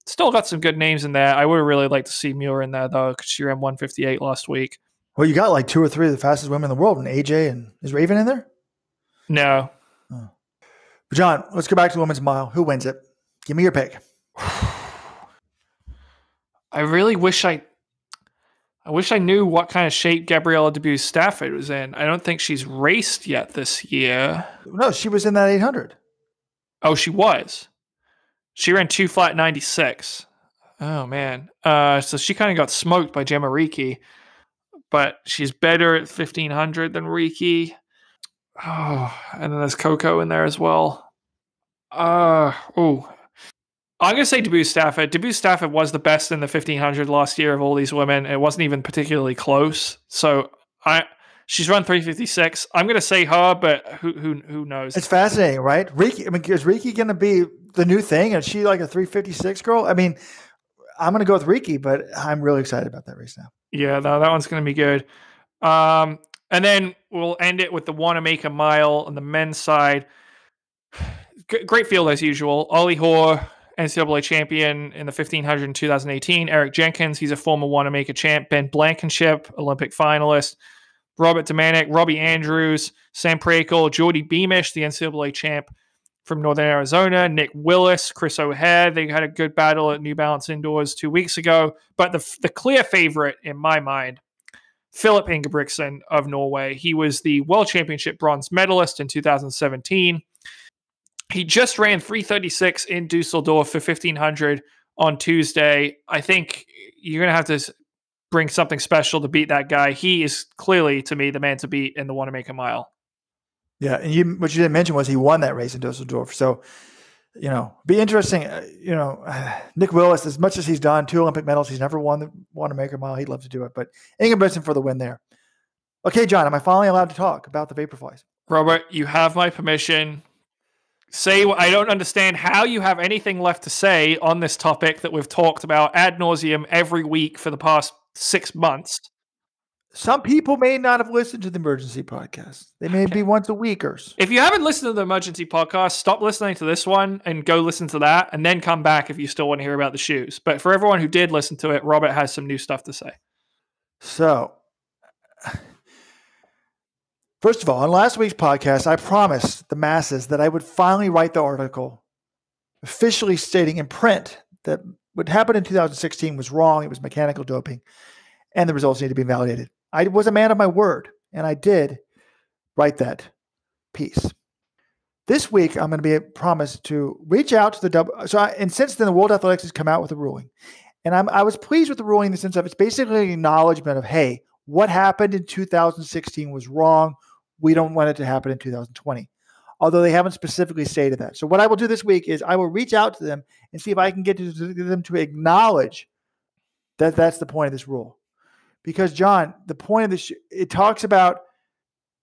Still got some good names in there. I would have really liked to see Muir in there, though, because she ran 1:58 last week. Well, you got like 2 or 3 of the fastest women in the world, and AJ, and is Raven in there? No. Oh. But John, let's go back to the women's mile. Who wins it? Give me your pick. I really wish I knew what kind of shape Gabriella Debus-Stafford was in. I don't think she's raced yet this year. No, she was in that 800. Oh, she was. She ran 2 flat 96. Oh, man. So she kind of got smoked by Gemma Rickey. But she's better at 1,500 than Rickey. Oh, and then there's Coco in there as well. I'm going to say Debus-Stafford. Debus-Stafford was the best in the 1,500 last year of all these women. It wasn't even particularly close. So she's run 3:56. I'm going to say her, but who knows? It's fascinating, right? Rickey. I mean, is Rickey going to be the new thing? Is she like a 3:56 girl? I mean, I'm going to go with Rickey, but I'm really excited about that race now. Yeah, no, that one's going to be good. And then we'll end it with the Wanamaker Mile on the men's side. Great field as usual. Ollie Hoare, NCAA champion in the 1,500 in 2018. Eric Jenkins, he's a former Wanamaker champ. Ben Blankenship, Olympic finalist. Robert Domanic, Robbie Andrews, Sam Prakel, Jordy Beamish, the NCAA champ from Northern Arizona. Nick Willis, Chris O'Hare. They had a good battle at New Balance Indoors 2 weeks ago. But the clear favorite in my mind, Philip Ingebrigtsen of Norway. He was the World Championship bronze medalist in 2017. He just ran 3:36 in Dusseldorf for 1,500 on Tuesday. I think you're going to have to bring something special to beat that guy. He is clearly, to me, the man to beat in the Wanamaker Mile. Yeah, and what you didn't mention was he won that race in Dusseldorf. So, be interesting. Nick Willis, as much as he's done 2 Olympic medals, he's never won the Wanamaker Mile. He'd love to do it, but Ingebrigtsen for the win there. Okay, John, am I finally allowed to talk about the Vaporflies? Robert, you have my permission. Say I don't understand how you have anything left to say on this topic that we've talked about ad nauseum every week for the past 6 months. Some people may not have listened to the emergency podcast. They may be once a weekers. If you haven't listened to the emergency podcast, stop listening to this one and go listen to that, and then come back if you still want to hear about the shoes. But for everyone who did listen to it, Robert has some new stuff to say. So, first of all, on last week's podcast, I promised the masses that I would finally write the article officially stating in print that what happened in 2016 was wrong. It was mechanical doping, and the results need to be validated. I was a man of my word, and I did write that piece. This week, I'm going to be promised to reach out to the and since then, the World Athletics has come out with a ruling, and I was pleased with the ruling in the sense of it's basically an acknowledgement of, hey, what happened in 2016 was wrong. We don't want it to happen in 2020, although they haven't specifically stated that. So what I will do this week is I will reach out to them and see if I can get them to acknowledge that that's the point of this rule. Because, John, the point of this, it talks about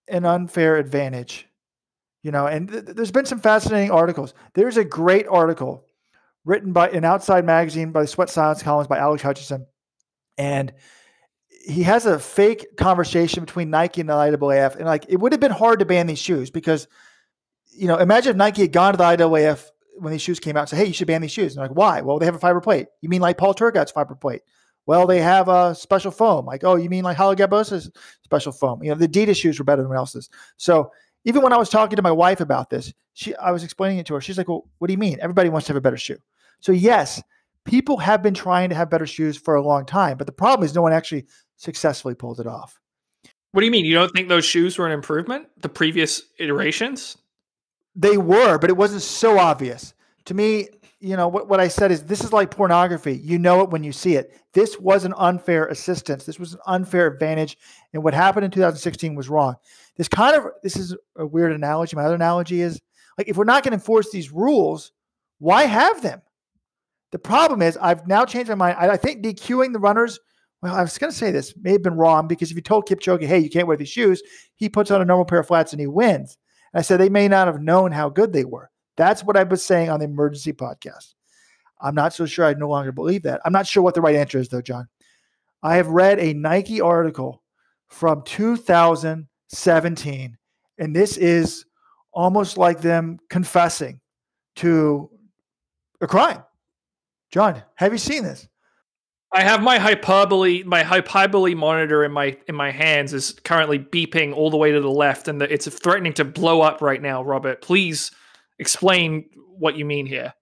an unfair advantage, and there's been some fascinating articles. There's a great article written by an Outside magazine by the Sweat Silence columns by Alex Hutchinson. And he has a fake conversation between Nike and the IAAF. And it would have been hard to ban these shoes because, imagine if Nike had gone to the IAAF when these shoes came out and said, hey, you should ban these shoes. And they're like, why? Well, they have a fiber plate. You mean like Paul Turcotte's fiber plate? Well, they have a special foam. Like, oh, you mean like Holly Garbosa's special foam? The Adidas shoes were better than else's. So even when I was talking to my wife about this, I was explaining it to her. She's like, well, what do you mean? Everybody wants to have a better shoe. So yes, people have been trying to have better shoes for a long time, but the problem is no one actually successfully pulled it off. What do you mean? You don't think those shoes were an improvement? The previous iterations? They were, but it wasn't so obvious. To me, what I said is this is like pornography. You know it when you see it. This was an unfair assistance. This was an unfair advantage. And what happened in 2016 was wrong. This is a weird analogy. My other analogy is if we're not going to enforce these rules, why have them? The problem is I've now changed my mind. I think DQing the runners, well, I was going to say this may have been wrong because if you told Kipchoge, hey, you can't wear these shoes, he puts on a normal pair of flats and he wins. And I said they may not have known how good they were. That's what I was saying on the emergency podcast. I'm not so sure I no longer believe that. I'm not sure what the right answer is, though, John. I have read a Nike article from 2017, and this is almost like them confessing to a crime. John, have you seen this? I have my hyperbole monitor in my hands is currently beeping all the way to the left, and it's threatening to blow up right now, Robert. Please explain what you mean here.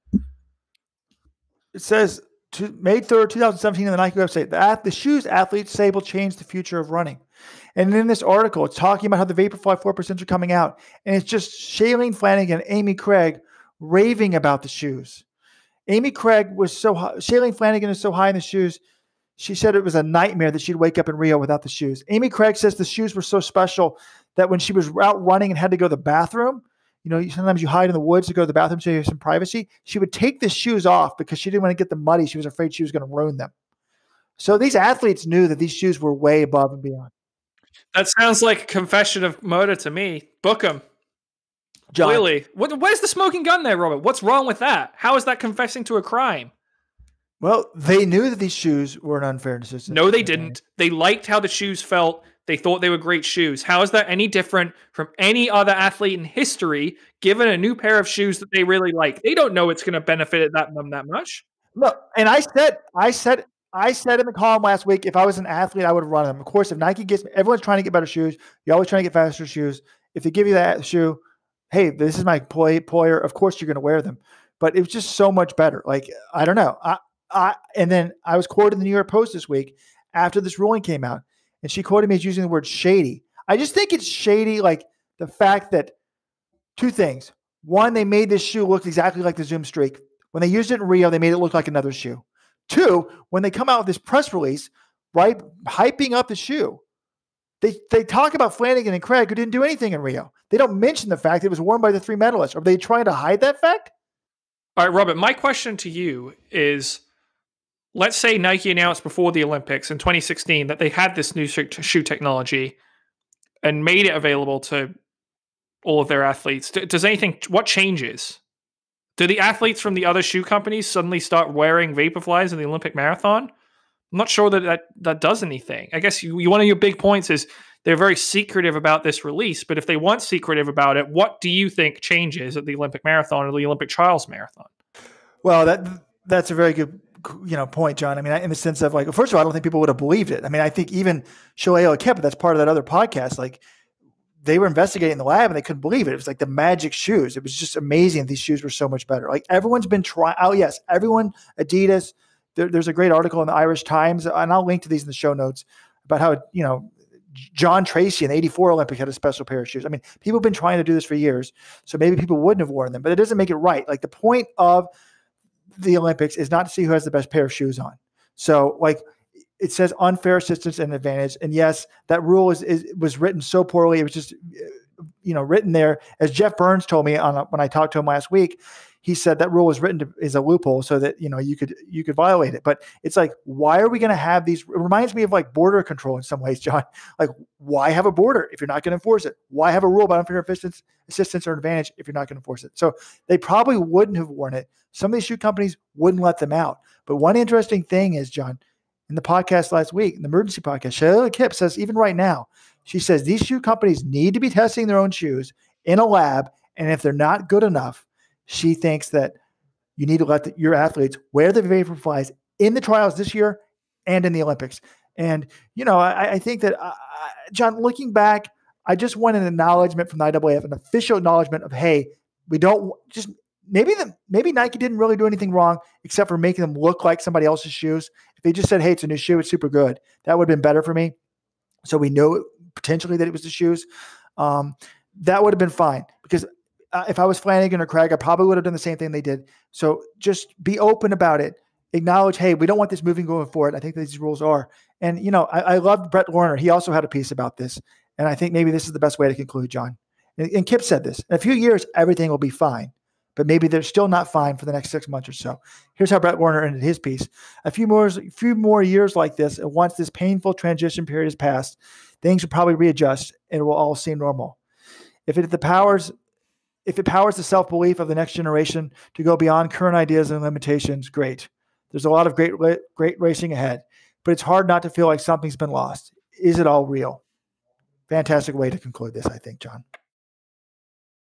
It says, May 3rd, 2017 on the Nike website, the shoes athletes say will change the future of running. And in this article, it's talking about how the Vaporfly 4% are coming out. And it's just Shailene Flanagan and Amy Craig raving about the shoes. Amy Craig was so high. Shailene Flanagan is so high in the shoes. She said it was a nightmare that she'd wake up in Rio without the shoes. Amy Craig says the shoes were so special that when she was out running and had to go to the bathroom, sometimes you hide in the woods to go to the bathroom so you have some privacy. She would take the shoes off because she didn't want to get them muddy. She was afraid she was going to ruin them. So these athletes knew that these shoes were way above and beyond. That sounds like a confession of murder to me. Book them. John, clearly. Where's the smoking gun there, Robert? What's wrong with that? How is that confessing to a crime? Well, they knew that these shoes were an unfair assistance. No, they didn't. They liked how the shoes felt. They thought they were great shoes. How is that any different from any other athlete in history given a new pair of shoes that they really like? They don't know it's going to benefit them that much. No, and I said in the column last week, if I was an athlete, I would run them. Of course, if Nike gets, everyone's trying to get better shoes. You're always trying to get faster shoes. If they give you that shoe, hey, this is my employer. Of course, you're going to wear them. But it was just so much better. I don't know. And then I was quoted in the New York Post this week after this ruling came out, and she quoted me as using the word shady. I just think it's shady, like the fact that two things. One, they made this shoe look exactly like the Zoom Streak. When they used it in Rio, they made it look like another shoe. Two, when they come out with this press release, right? Hyping up the shoe. They talk about Flanagan and Craig, who didn't do anything in Rio. They don't mention the fact that it was worn by the 3 medalists. Are they trying to hide that fact? All right, Robert, my question to you is, let's say Nike announced before the Olympics in 2016 that they had this new shoe technology and made it available to all of their athletes. What changes? Do the athletes from the other shoe companies suddenly start wearing Vaporflies in the Olympic marathon? I'm not sure that does anything. I guess one of your big points is they're very secretive about this release, but if they weren't secretive about it, what do you think changes at the Olympic marathon or the Olympic trials marathon? Well, that's a very good point, John. I mean, in the sense of, like, first of all, I don't think people would have believed it. I mean, I think even Shelby Houlihan, that's part of that other podcast, like, they were investigating the lab and they couldn't believe it. It was like the magic shoes. It was just amazing. These shoes were so much better. Like, everyone's been trying. Oh yes, everyone. Adidas. There's a great article in the Irish Times, and I'll link to these in the show notes, about how John Tracy in the '84 Olympics had a special pair of shoes. I mean, people have been trying to do this for years, so maybe people wouldn't have worn them, but it doesn't make it right. Like, the point of the Olympics is not to see who has the best pair of shoes on. So, like, it says unfair assistance and advantage. And yes, that rule was written so poorly. It was just, written there. As Jeff Burns told me when I talked to him last week, he said that rule was written as a loophole so that, you could violate it. But it's like, why are we going to have these? It reminds me of, like, border control in some ways, John. Like, why have a border if you're not going to enforce it? Why have a rule about unfair assistance or advantage if you're not going to enforce it? So they probably wouldn't have worn it. Some of these shoe companies wouldn't let them out. But one interesting thing is, John, in the podcast last week, in the emergency podcast, Shelby Houlihan says, even right now, she says these shoe companies need to be testing their own shoes in a lab. And if they're not good enough, she thinks that you need to let your athletes wear the Vaporflies in the trials this year and in the Olympics. And, I think that, John, looking back, I just want an acknowledgement from the IAAF, an official acknowledgement of, hey, we don't just maybe Nike didn't really do anything wrong except for making them look like somebody else's shoes. If they just said, hey, it's a new shoe, it's super good, that would have been better for me. So we know potentially that it was the shoes. That would have been fine, because if I was Flanagan or Craig, I probably would have done the same thing they did. So just be open about it. Acknowledge, hey, we don't want this moving going forward. I think these rules are. And, I loved Brett Lerner. He also had a piece about this. And I think maybe this is the best way to conclude, John. And Kip said this. In a few years, everything will be fine. But maybe they're still not fine for the next 6 months or so. Here's how Brett Lerner ended his piece. A few more years like this, and once this painful transition period is passed, things will probably readjust and it will all seem normal. If it powers the self-belief of the next generation to go beyond current ideas and limitations, great. There's a lot of great racing ahead, but it's hard not to feel like something's been lost. Is it all real? Fantastic way to conclude this, I think, John.